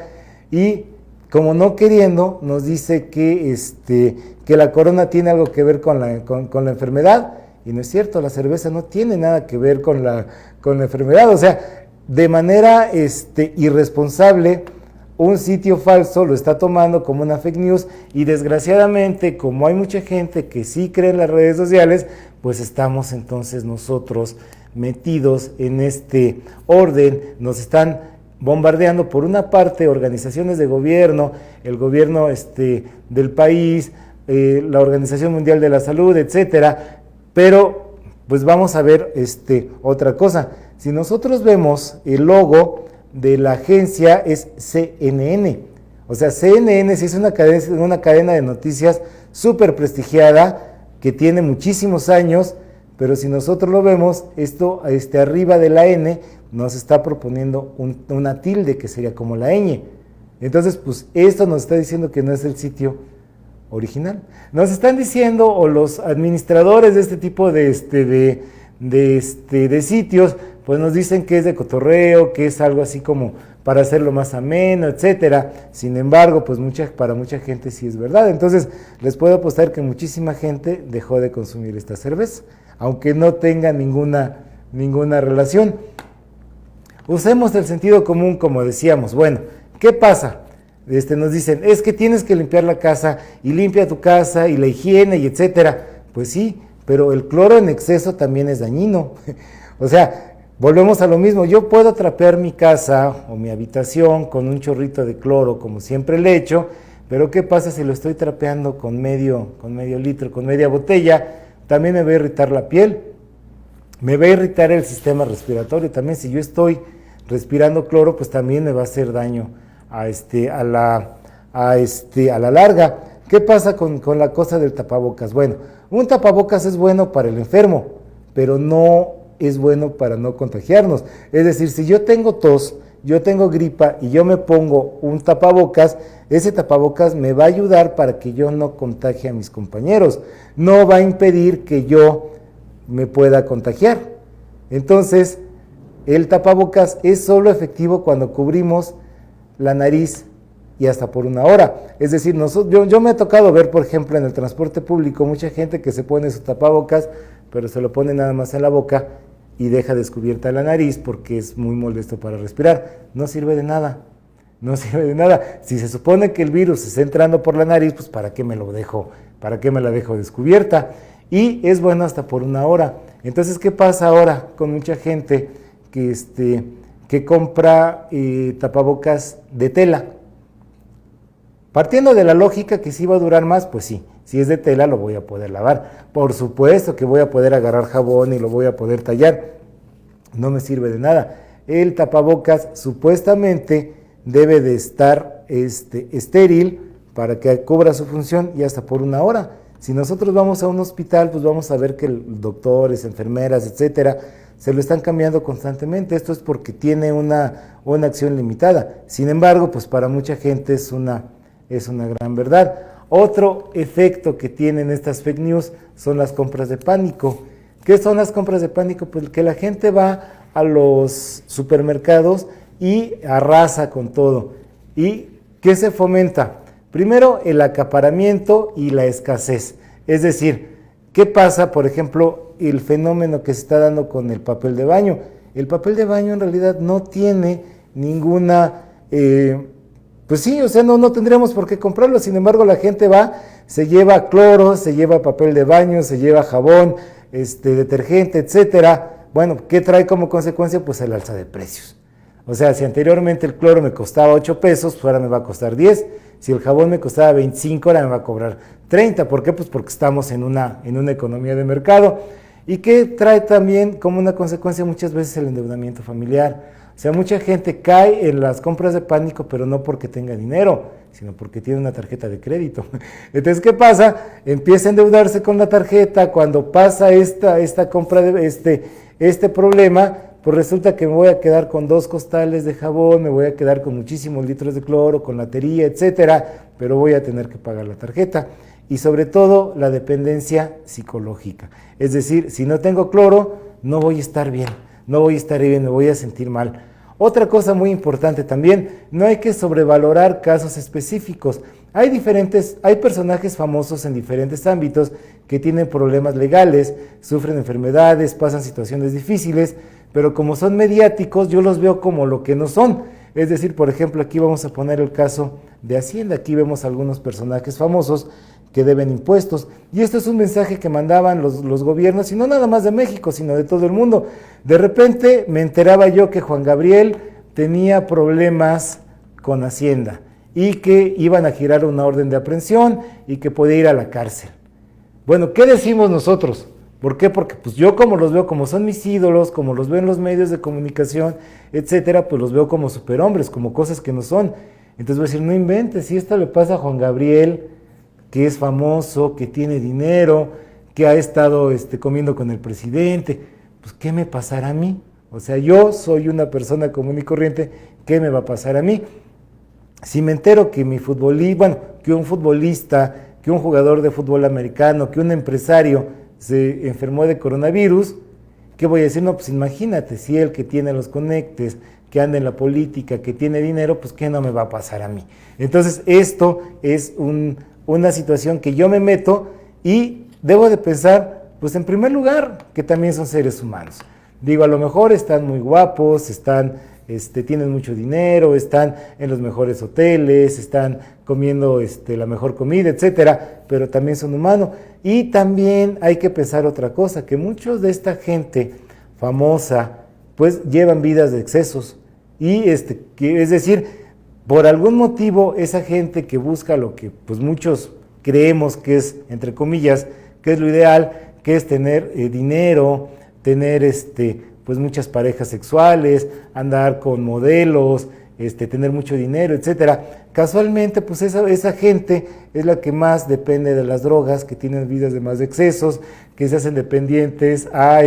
B: y como no queriendo nos dice que la corona tiene algo que ver con la enfermedad, y no es cierto, la cerveza no tiene nada que ver con la enfermedad. O sea, de manera irresponsable, un sitio falso lo está tomando como una fake news, y desgraciadamente, como hay mucha gente que sí cree en las redes sociales, pues estamos entonces nosotros metidos en este orden. Nos están bombardeando, por una parte, organizaciones de gobierno, el gobierno del país, la Organización Mundial de la Salud, etcétera. Pero pues vamos a ver otra cosa. Si nosotros vemos el logo de la agencia, es CNN. O sea, CNN sí es una cadena de noticias súper prestigiada, que tiene muchísimos años, pero si nosotros lo vemos, esto arriba de la N nos está proponiendo una tilde que sería como la ñ. Entonces, pues esto nos está diciendo que no es el sitio original. Nos están diciendo, o los administradores de este tipo de sitios, pues nos dicen que es de cotorreo, que es algo así como para hacerlo más ameno, etcétera. Sin embargo, pues para mucha gente sí es verdad. Entonces, les puedo apostar que muchísima gente dejó de consumir esta cerveza, aunque no tenga ninguna relación. Usemos el sentido común, como decíamos. Bueno, ¿qué pasa? Nos dicen, es que tienes que limpiar la casa, y limpia tu casa, y la higiene, y etcétera. Pues sí, pero el cloro en exceso también es dañino. O sea, volvemos a lo mismo. Yo puedo trapear mi casa o mi habitación con un chorrito de cloro, como siempre le echo, pero ¿qué pasa si lo estoy trapeando con medio litro, con media botella? También me va a irritar la piel, me va a irritar el sistema respiratorio. También si yo estoy respirando cloro, pues también me va a hacer daño a la larga. ¿Qué pasa con la cosa del tapabocas? Bueno, un tapabocas es bueno para el enfermo, pero no es bueno para no contagiarnos. Es decir, si yo tengo tos, yo tengo gripa y yo me pongo un tapabocas, ese tapabocas me va a ayudar para que yo no contagie a mis compañeros, no va a impedir que yo me pueda contagiar. Entonces, el tapabocas es solo efectivo cuando cubrimos la nariz y hasta por una hora. Es decir, yo me ha tocado ver, por ejemplo, en el transporte público, mucha gente que se pone su tapabocas, pero se lo pone nada más en la boca y deja descubierta la nariz porque es muy molesto para respirar. No sirve de nada, no sirve de nada. Si se supone que el virus está entrando por la nariz, pues ¿para qué me la dejo descubierta? Y es bueno hasta por una hora. Entonces, ¿qué pasa ahora con mucha gente que compra tapabocas de tela? Partiendo de la lógica que si va a durar más, pues sí, si es de tela lo voy a poder lavar. Por supuesto que voy a poder agarrar jabón y lo voy a poder tallar. No me sirve de nada. El tapabocas supuestamente debe de estar estéril para que cubra su función y hasta por una hora. Si nosotros vamos a un hospital, pues vamos a ver que doctores, enfermeras, etcétera, se lo están cambiando constantemente. Esto es porque tiene una acción limitada. Sin embargo, pues para mucha gente es una gran verdad. Otro efecto que tienen estas fake news son las compras de pánico. ¿Qué son las compras de pánico? Pues que la gente va a los supermercados y arrasa con todo. ¿Y qué se fomenta? Primero, el acaparamiento y la escasez. Es decir, ¿qué pasa, por ejemplo, el fenómeno que se está dando con el papel de baño? El papel de baño en realidad no tiene ninguna... pues sí, o sea, no tendríamos por qué comprarlo. Sin embargo, la gente va, se lleva cloro, se lleva papel de baño, se lleva jabón, detergente, etcétera. Bueno, ¿qué trae como consecuencia? Pues el alza de precios. O sea, si anteriormente el cloro me costaba 8 pesos, pues ahora me va a costar 10. Si el jabón me costaba 25, ahora me va a cobrar 30. ¿Por qué? Pues porque estamos en una economía de mercado. ¿Y qué trae también como una consecuencia? Muchas veces el endeudamiento familiar. O sea, mucha gente cae en las compras de pánico, pero no porque tenga dinero, sino porque tiene una tarjeta de crédito. Entonces, ¿qué pasa? Empieza a endeudarse con la tarjeta. Cuando pasa esta compra de este problema, pues resulta que me voy a quedar con 2 costales de jabón, me voy a quedar con muchísimos litros de cloro, con latería, etcétera, pero voy a tener que pagar la tarjeta. Y sobre todo, la dependencia psicológica. Es decir, si no tengo cloro, no voy a estar bien, me voy a sentir mal. Otra cosa muy importante también, no hay que sobrevalorar casos específicos. Hay personajes famosos en diferentes ámbitos que tienen problemas legales, sufren enfermedades, pasan situaciones difíciles, pero como son mediáticos, yo los veo como lo que no son. Es decir, por ejemplo, aquí vamos a poner el caso de Hacienda. Aquí vemos algunos personajes famosos que deben impuestos. Y esto es un mensaje que mandaban los gobiernos, y no nada más de México, sino de todo el mundo. De repente me enteraba yo que Juan Gabriel tenía problemas con Hacienda y que iban a girar una orden de aprehensión y que podía ir a la cárcel. Bueno, ¿qué decimos nosotros? ¿Por qué? Porque pues yo como los veo, como son mis ídolos, como los veo en los medios de comunicación, etcétera, pues los veo como superhombres, como cosas que no son. Entonces voy a decir, no inventes, si esto le pasa a Juan Gabriel, que es famoso, que tiene dinero, que ha estado comiendo con el presidente. Pues, ¿qué me pasará a mí? O sea, yo soy una persona común y corriente, ¿qué me va a pasar a mí? Si me entero que que un futbolista, que un jugador de fútbol americano, que un empresario se enfermó de coronavirus, ¿qué voy a decir? No, pues imagínate, si él que tiene los conectes, que anda en la política, que tiene dinero, pues ¿qué no me va a pasar a mí? Entonces, esto es una situación que yo me meto y debo de pensar, pues en primer lugar, que también son seres humanos. Digo, a lo mejor están muy guapos, tienen mucho dinero, están en los mejores hoteles, están comiendo la mejor comida, etcétera, pero también son humanos. Y también hay que pensar otra cosa, que muchos de esta gente famosa, pues llevan vidas de excesos. Y es decir, por algún motivo, esa gente que busca lo que pues muchos creemos que es, entre comillas, que es lo ideal, que es tener dinero, tener pues muchas parejas sexuales, andar con modelos, tener mucho dinero, etcétera. Casualmente, pues esa gente es la que más depende de las drogas, que tienen vidas de más excesos, que se hacen dependientes a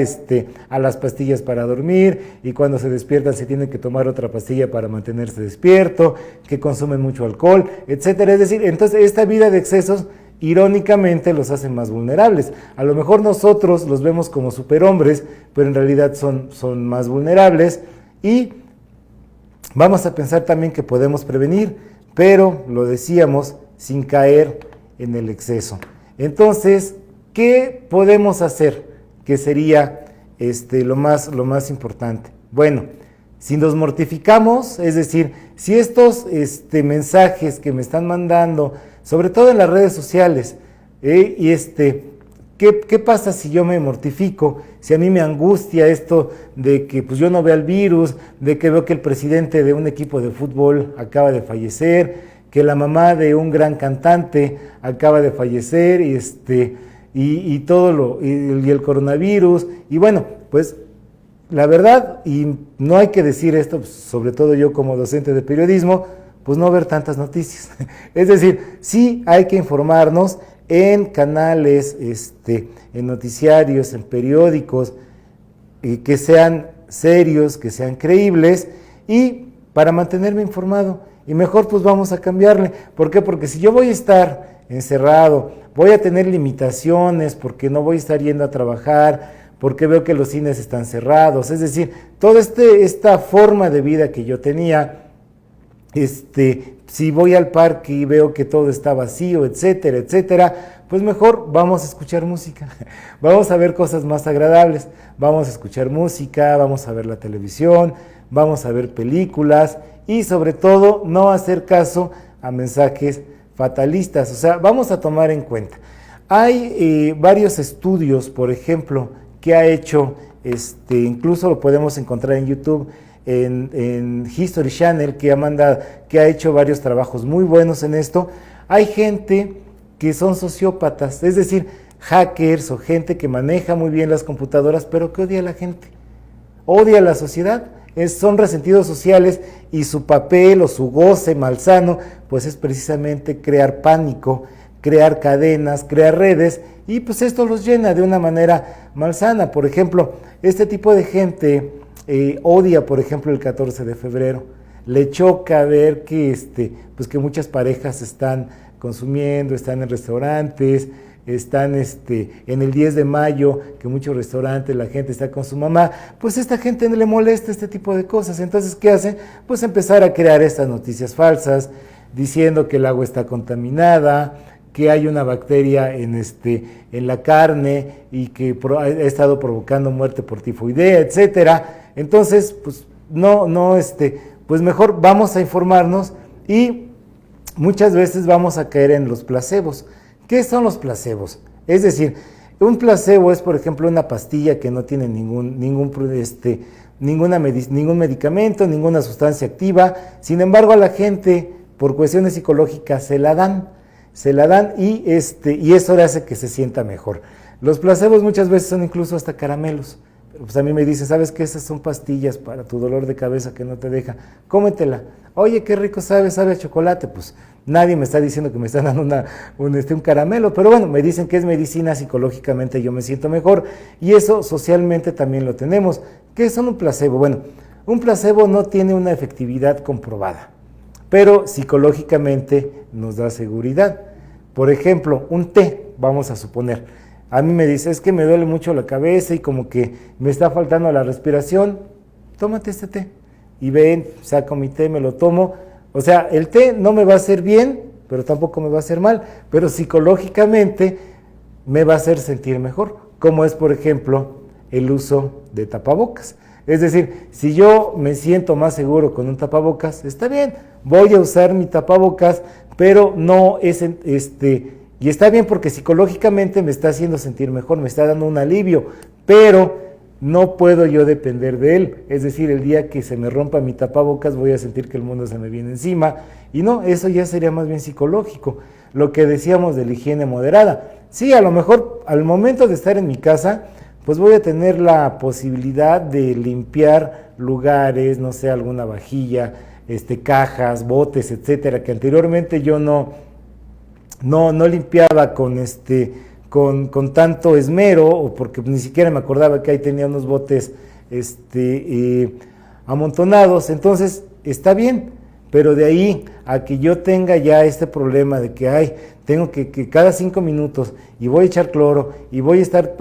B: las pastillas para dormir, y cuando se despiertan se tienen que tomar otra pastilla para mantenerse despierto, que consumen mucho alcohol, etcétera. Es decir, entonces esta vida de excesos irónicamente los hacen más vulnerables. A lo mejor nosotros los vemos como superhombres, pero en realidad son más vulnerables, y vamos a pensar también que podemos prevenir, pero lo decíamos, sin caer en el exceso. Entonces, ¿qué podemos hacer? Que sería lo más importante. Bueno, si nos mortificamos, es decir, si estos mensajes que me están mandando, sobre todo en las redes sociales, ¿qué pasa si yo me mortifico? Si a mí me angustia esto de que pues yo no vea el virus, de que veo que el presidente de un equipo de fútbol acaba de fallecer, que la mamá de un gran cantante acaba de fallecer, y el coronavirus, y bueno, pues la verdad, y no hay que decir esto, pues, sobre todo yo como docente de periodismo, pues no ver tantas noticias. Es decir, sí hay que informarnos en canales, en noticiarios, en periódicos, que sean serios, que sean creíbles, y para mantenerme informado. Y mejor pues vamos a cambiarle. ¿Por qué? Porque si yo voy a estar encerrado, voy a tener limitaciones, porque no voy a estar yendo a trabajar, porque veo que los cines están cerrados, es decir, toda esta forma de vida que yo tenía, si voy al parque y veo que todo está vacío, etcétera, etcétera, pues mejor vamos a escuchar música, vamos a ver cosas más agradables, vamos a escuchar música, vamos a ver la televisión, vamos a ver películas, y sobre todo no hacer caso a mensajes fatalistas. O sea, vamos a tomar en cuenta. Hay varios estudios, por ejemplo, que ha hecho, incluso lo podemos encontrar en YouTube, en History Channel, que ha hecho varios trabajos muy buenos en esto. Hay gente que son sociópatas, es decir, hackers o gente que maneja muy bien las computadoras, pero que odia a la gente, odia a la sociedad, son resentidos sociales, y su papel o su goce malsano, pues es precisamente crear pánico, crear cadenas, crear redes, y pues esto los llena de una manera malsana. Por ejemplo, este tipo de gente odia, por ejemplo, el 14 de febrero, le choca ver que, pues que muchas parejas están consumiendo, están en restaurantes, están en el 10 de mayo, que muchos restaurantes la gente está con su mamá, pues esta gente no le molesta este tipo de cosas. Entonces, ¿qué hacen? Pues empezar a crear estas noticias falsas, diciendo que el agua está contaminada, que hay una bacteria en la carne y que ha estado provocando muerte por tifoidea, etcétera. Entonces, pues pues mejor vamos a informarnos, y muchas veces vamos a caer en los placebos. ¿Qué son los placebos? Es decir, un placebo es, por ejemplo, una pastilla que no tiene ningún medicamento, ninguna sustancia activa. Sin embargo, a la gente, por cuestiones psicológicas, se la dan, y eso le hace que se sienta mejor. Los placebos muchas veces son incluso hasta caramelos. pues a mí me dicen, ¿sabes qué? Esas son pastillas para tu dolor de cabeza que no te deja, cómetela. Oye, qué rico sabe a chocolate. Pues nadie me está diciendo que me están dando un caramelo, pero bueno, me dicen que es medicina, psicológicamente yo me siento mejor, y eso socialmente también lo tenemos. ¿Qué son un placebo? Bueno, un placebo no tiene una efectividad comprobada, pero psicológicamente nos da seguridad. Por ejemplo, un té, vamos a suponer, a mí me dice, es que me duele mucho la cabeza y como que me está faltando la respiración, tómate este té. Y ven, saco mi té, me lo tomo. O sea, el té no me va a hacer bien, pero tampoco me va a hacer mal, pero psicológicamente me va a hacer sentir mejor, como es, por ejemplo, el uso de tapabocas. Es decir, si yo me siento más seguro con un tapabocas, está bien, voy a usar mi tapabocas, pero no es, y está bien porque psicológicamente me está haciendo sentir mejor, me está dando un alivio, pero no puedo yo depender de él. Es decir, el día que se me rompa mi tapabocas voy a sentir que el mundo se me viene encima, y no, eso ya sería más bien psicológico. Lo que decíamos de la higiene moderada, sí, a lo mejor al momento de estar en mi casa, pues voy a tener la posibilidad de limpiar lugares, no sé, alguna vajilla, cajas, botes, etcétera, que anteriormente yo no limpiaba con tanto esmero, o porque ni siquiera me acordaba que ahí tenía unos botes amontonados. Entonces está bien, pero de ahí a que yo tenga ya este problema de que tengo que cada 5 minutos y voy a echar cloro y voy a estar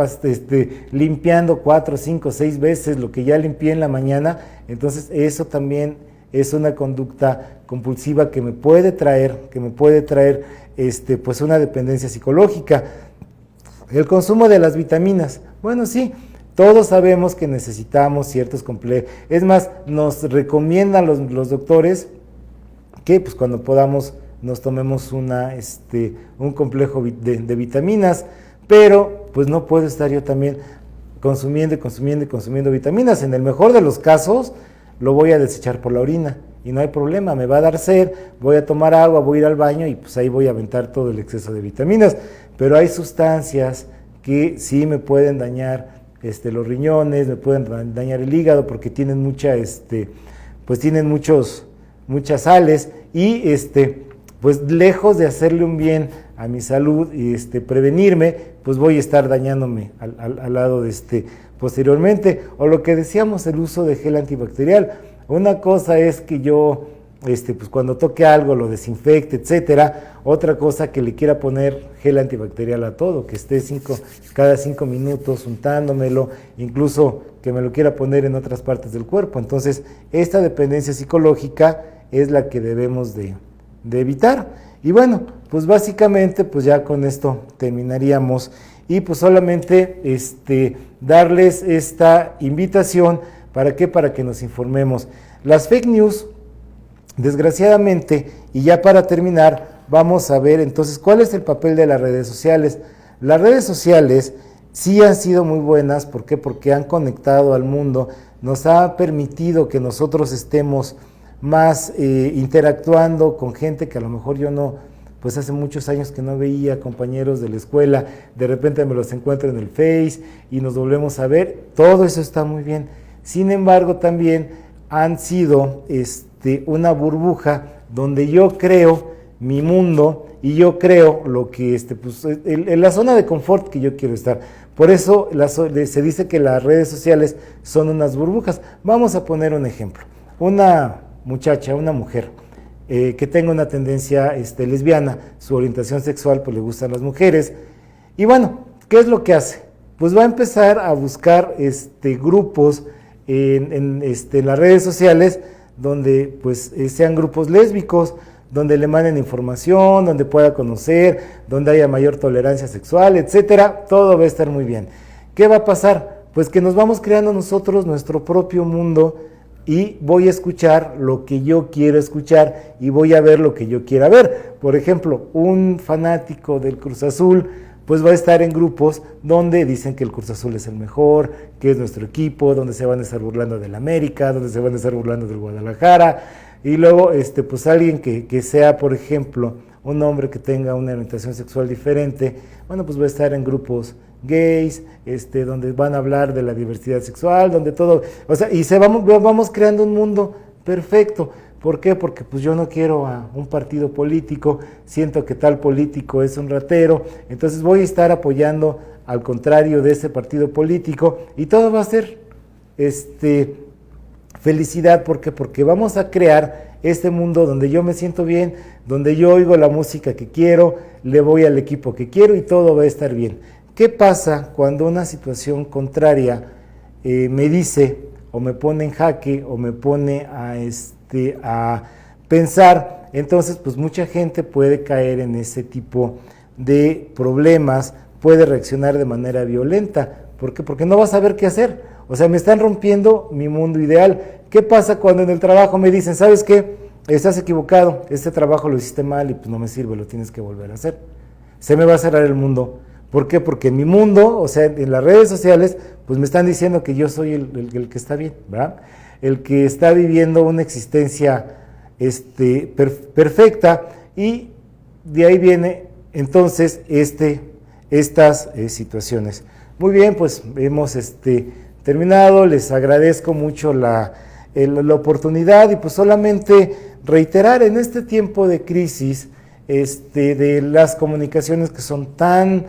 B: limpiando 4, 5, 6 veces lo que ya limpié en la mañana, entonces eso también es una conducta compulsiva que me puede traer pues una dependencia psicológica. El consumo de las vitaminas, bueno, sí, todos sabemos que necesitamos ciertos complejos. Es más, nos recomiendan los doctores que pues cuando podamos nos tomemos un complejo de vitaminas, pero pues no puedo estar yo también consumiendo vitaminas. En el mejor de los casos lo voy a desechar por la orina y no hay problema, me va a dar sed, voy a tomar agua, voy a ir al baño y pues ahí voy a aventar todo el exceso de vitaminas. Pero hay sustancias que sí me pueden dañar los riñones, me pueden dañar el hígado porque tienen muchas sales y pues lejos de hacerle un bien a mi salud y prevenirme, pues voy a estar dañándome al lado posteriormente. O lo que decíamos, el uso de gel antibacterial. Una cosa es que yo pues cuando toque algo lo desinfecte, etcétera. Otra cosa que le quiera poner gel antibacterial a todo, que esté cada 5 minutos untándomelo, incluso que me lo quiera poner en otras partes del cuerpo. Entonces, esta dependencia psicológica es la que debemos de evitar. Y bueno, pues básicamente pues ya con esto terminaríamos y pues solamente darles esta invitación. ¿Para qué? Para que nos informemos. Las fake news, desgraciadamente, y ya para terminar, vamos a ver entonces cuál es el papel de las redes sociales. Las redes sociales sí han sido muy buenas. ¿Por qué? Porque han conectado al mundo, nos ha permitido que nosotros estemos más interactuando con gente que a lo mejor yo no, pues hace muchos años que no veía, compañeros de la escuela, de repente me los encuentro en el Face y nos volvemos a ver. Todo eso está muy bien. Sin embargo, también han sido una burbuja donde yo creo mi mundo y yo creo lo que en la zona de confort que yo quiero estar. Por eso se dice que las redes sociales son unas burbujas. Vamos a poner un ejemplo. Una mujer que tenga una tendencia lesbiana, su orientación sexual, pues le gustan las mujeres. Y bueno, ¿qué es lo que hace? Pues va a empezar a buscar grupos en las redes sociales donde pues sean grupos lésbicos, donde le manden información, donde pueda conocer, donde haya mayor tolerancia sexual, etcétera. Todo va a estar muy bien. ¿Qué va a pasar? Pues que nos vamos creando nosotros nuestro propio mundo y voy a escuchar lo que yo quiero escuchar y voy a ver lo que yo quiera ver. Por ejemplo, un fanático del Cruz Azul pues va a estar en grupos donde dicen que el Cruz Azul es el mejor, que es nuestro equipo, donde se van a estar burlando del América, donde se van a estar burlando del Guadalajara, y luego pues alguien que sea, por ejemplo, un hombre que tenga una orientación sexual diferente, bueno, pues va a estar en grupos gays, donde van a hablar de la diversidad sexual, donde todo, o sea, y vamos creando un mundo perfecto. ¿Por qué? Porque pues yo no quiero a un partido político, siento que tal político es un ratero, entonces voy a estar apoyando al contrario de ese partido político y todo va a ser felicidad. ¿Por qué? Porque vamos a crear este mundo donde yo me siento bien, donde yo oigo la música que quiero, le voy al equipo que quiero y todo va a estar bien. ¿Qué pasa cuando una situación contraria me dice o me pone en jaque o me pone a pensar? Entonces pues mucha gente puede caer en ese tipo de problemas, puede reaccionar de manera violenta. ¿Por qué? Porque no va a saber qué hacer. O sea, me están rompiendo mi mundo ideal. ¿Qué pasa cuando en el trabajo me dicen, ¿sabes qué? Estás equivocado, este trabajo lo hiciste mal y pues no me sirve, lo tienes que volver a hacer? Se me va a cerrar el mundo. ¿Por qué? Porque en mi mundo, o sea, en las redes sociales, pues me están diciendo que yo soy el que está bien, ¿verdad? El que está viviendo una existencia perfecta, y de ahí viene entonces estas situaciones. Muy bien, pues hemos terminado, les agradezco mucho la oportunidad y pues solamente reiterar en este tiempo de crisis de las comunicaciones que son tan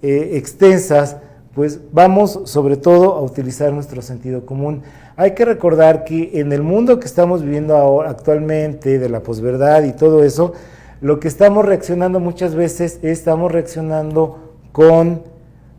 B: extensas, pues vamos sobre todo a utilizar nuestro sentido común. Hay que recordar que en el mundo que estamos viviendo ahora, actualmente, de la posverdad y todo eso, lo que estamos reaccionando muchas veces, estamos reaccionando con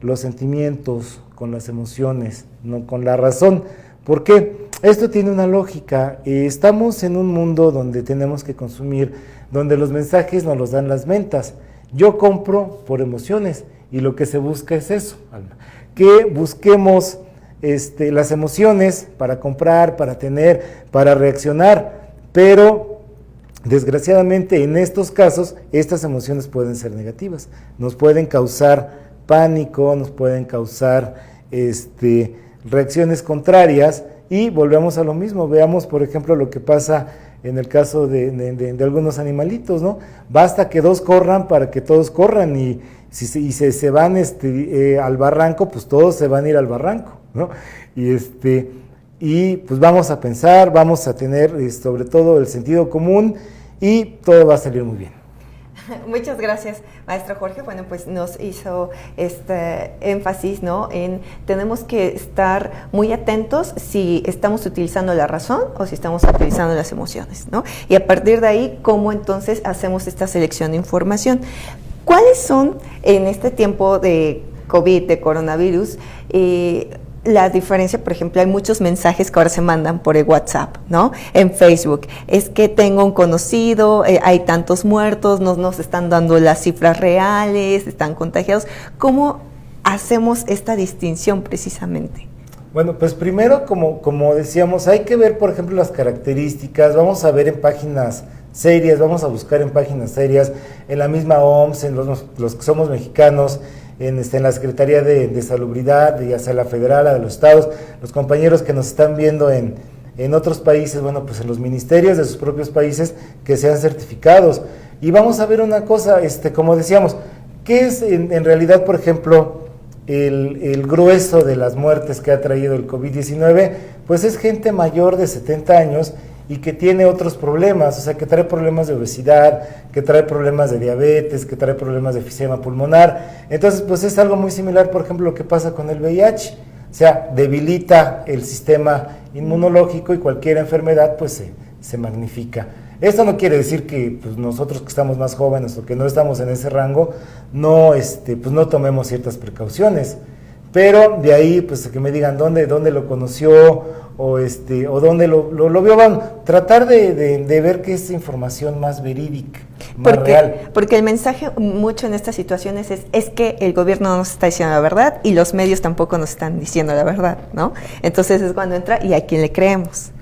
B: los sentimientos, con las emociones, no con la razón. ¿Por qué? Esto tiene una lógica. Estamos en un mundo donde tenemos que consumir, donde los mensajes nos los dan las ventas. Yo compro por emociones y lo que se busca es eso, Alma, que busquemos las emociones para comprar, para tener, para reaccionar, pero desgraciadamente en estos casos estas emociones pueden ser negativas, nos pueden causar pánico, nos pueden causar reacciones contrarias y volvemos a lo mismo. Veamos por ejemplo lo que pasa en el caso de algunos animalitos, ¿no? Basta que dos corran para que todos corran y si se van al barranco, pues todos se van a ir al barranco, ¿no? Y pues vamos a pensar, vamos a tener sobre todo el sentido común y todo va a salir muy bien.
A: Muchas gracias, maestro Jorge. Bueno, pues nos hizo énfasis, ¿no? En tenemos que estar muy atentos si estamos utilizando la razón o si estamos utilizando las emociones, ¿no? Y a partir de ahí, ¿cómo entonces hacemos esta selección de información? ¿Cuáles son en este tiempo de COVID, de coronavirus, la diferencia? Por ejemplo, hay muchos mensajes que ahora se mandan por el WhatsApp, ¿no? En Facebook, es que tengo un conocido, hay tantos muertos, no nos están dando las cifras reales, están contagiados. ¿Cómo hacemos esta distinción precisamente?
B: Bueno, pues primero, como decíamos, hay que ver, por ejemplo, las características. Vamos a ver en páginas serias, vamos a buscar en páginas serias, en la misma OMS, en los que somos mexicanos, en la Secretaría de Salubridad, ya sea la federal, la de los estados, los compañeros que nos están viendo en otros países, bueno, pues en los ministerios de sus propios países que sean certificados. Y vamos a ver una cosa, como decíamos, ¿qué es en realidad, por ejemplo, el grueso de las muertes que ha traído el COVID-19? Pues es gente mayor de 70 años y que tiene otros problemas, o sea, que trae problemas de obesidad, que trae problemas de diabetes, que trae problemas de enfisema pulmonar. Entonces, pues es algo muy similar, por ejemplo, lo que pasa con el VIH, o sea, debilita el sistema inmunológico y cualquier enfermedad, pues se magnifica. Esto no quiere decir que pues, nosotros que estamos más jóvenes o que no estamos en ese rango, no, pues no tomemos ciertas precauciones. Pero de ahí, pues que me digan dónde lo conoció o dónde lo vio. Van tratar de ver que es información más verídica, más real.
A: Porque el mensaje mucho en estas situaciones es que el gobierno no nos está diciendo la verdad y los medios tampoco nos están diciendo la verdad, ¿no? Entonces es cuando entra y a quién le creemos.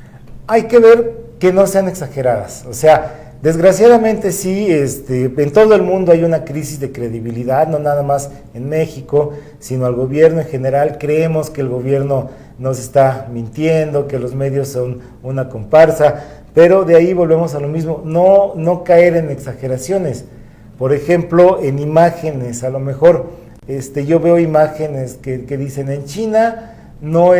B: Hay que ver que no sean exageradas, o sea, desgraciadamente sí, en todo el mundo hay una crisis de credibilidad, no nada más en México, sino al gobierno en general. Creemos que el gobierno nos está mintiendo, que los medios son una comparsa, pero de ahí volvemos a lo mismo, no caer en exageraciones. Por ejemplo, en imágenes, a lo mejor yo veo imágenes que dicen en China no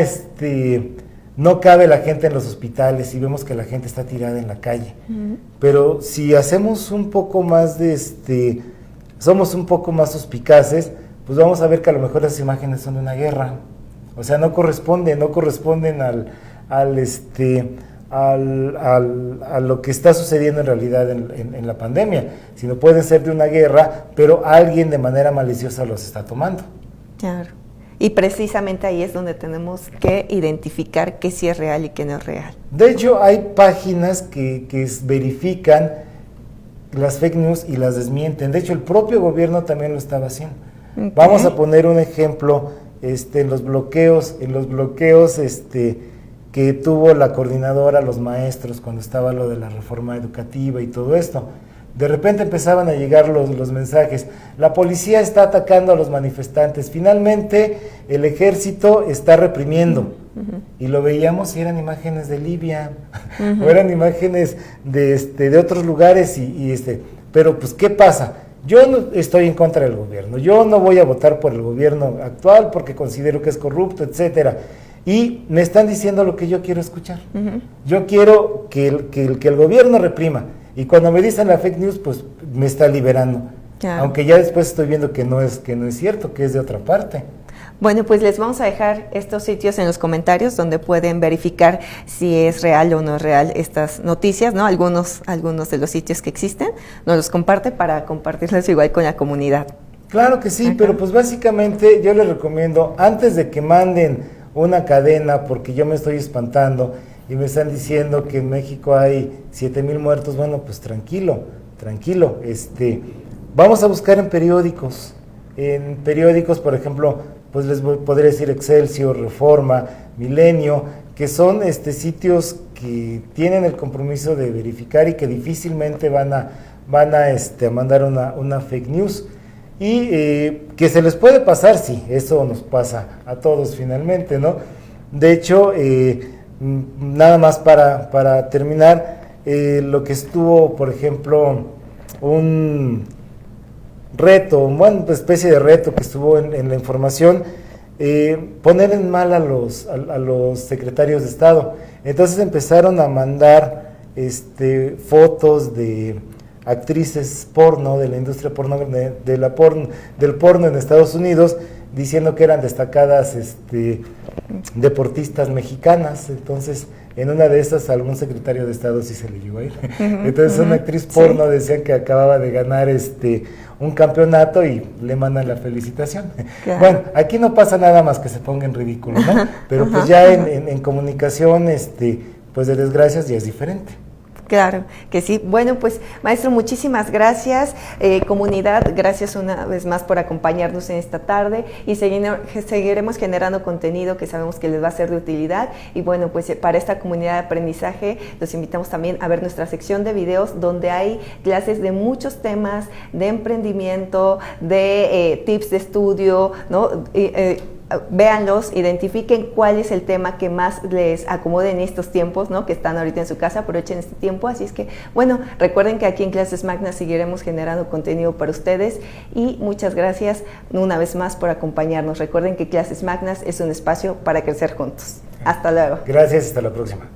B: cabe la gente en los hospitales y vemos que la gente está tirada en la calle. Pero si hacemos un poco más somos un poco más suspicaces, pues vamos a ver que a lo mejor las imágenes son de una guerra. O sea, no corresponden a lo que está sucediendo en realidad en la pandemia, sino pueden ser de una guerra, pero alguien de manera maliciosa los está tomando.
A: Claro. Y precisamente ahí es donde tenemos que identificar qué sí es real y qué no es real.
B: De hecho, hay páginas que verifican las fake news y las desmienten. De hecho, el propio gobierno también lo estaba haciendo. Okay. Vamos a poner un ejemplo en los bloqueos que tuvo la coordinadora, los maestros, cuando estaba lo de la reforma educativa y todo esto. De repente empezaban a llegar los mensajes, la policía está atacando a los manifestantes, finalmente el ejército está reprimiendo. Y lo veíamos y eran imágenes de Libia, o eran imágenes de otros lugares, pero pues ¿qué pasa? Yo no estoy en contra del gobierno, yo no voy a votar por el gobierno actual porque considero que es corrupto, etcétera. Y me están diciendo lo que yo quiero escuchar. Yo quiero que el gobierno reprima. Y cuando me dicen la fake news, pues me está liberando. Claro. Aunque ya después estoy viendo que no es cierto, que es de otra parte.
A: Bueno, pues les vamos a dejar estos sitios en los comentarios donde pueden verificar si es real o no es real estas noticias, ¿no? Algunos de los sitios que existen, nos los comparte para compartirlos igual con la comunidad.
B: Claro que sí, pero pues básicamente yo les recomiendo, antes de que manden una cadena, porque yo me estoy espantando y me están diciendo que en México hay 7,000 muertos, bueno, pues tranquilo, vamos a buscar en periódicos, por ejemplo, pues les podría decir Excelsior, Reforma, Milenio, que son sitios que tienen el compromiso de verificar y que difícilmente van a mandar una fake news. Y que se les puede pasar, sí, eso nos pasa a todos finalmente, ¿no? De hecho, nada más para terminar, lo que estuvo, por ejemplo, un reto, una especie de reto que estuvo en la información, poner en mal a los secretarios de Estado. Entonces empezaron a mandar fotos de actrices porno, de la industria porno, del porno en Estados Unidos, diciendo que eran destacadas deportistas mexicanas. Entonces, en una de esas, algún secretario de Estado sí se le llegó a ir. Entonces, una actriz porno decían que acababa de ganar un campeonato y le mandan la felicitación. Claro. Bueno, aquí no pasa nada más que se ponga en ridículo, ¿no? Pero pues ya en comunicación, pues de desgracias ya es diferente.
A: Claro que sí. Bueno, pues maestro, muchísimas gracias. Comunidad, gracias una vez más por acompañarnos en esta tarde y seguiremos generando contenido que sabemos que les va a ser de utilidad. Y bueno, pues para esta comunidad de aprendizaje los invitamos también a ver nuestra sección de videos donde hay clases de muchos temas de emprendimiento, de tips de estudio, ¿no? Véanlos, identifiquen cuál es el tema que más les acomode en estos tiempos, ¿no? Que están ahorita en su casa, aprovechen este tiempo. Así es que, bueno, recuerden que aquí en Clases Magnas seguiremos generando contenido para ustedes y muchas gracias una vez más por acompañarnos. Recuerden que Clases Magnas es un espacio para crecer juntos. Hasta luego.
B: Gracias, hasta la próxima.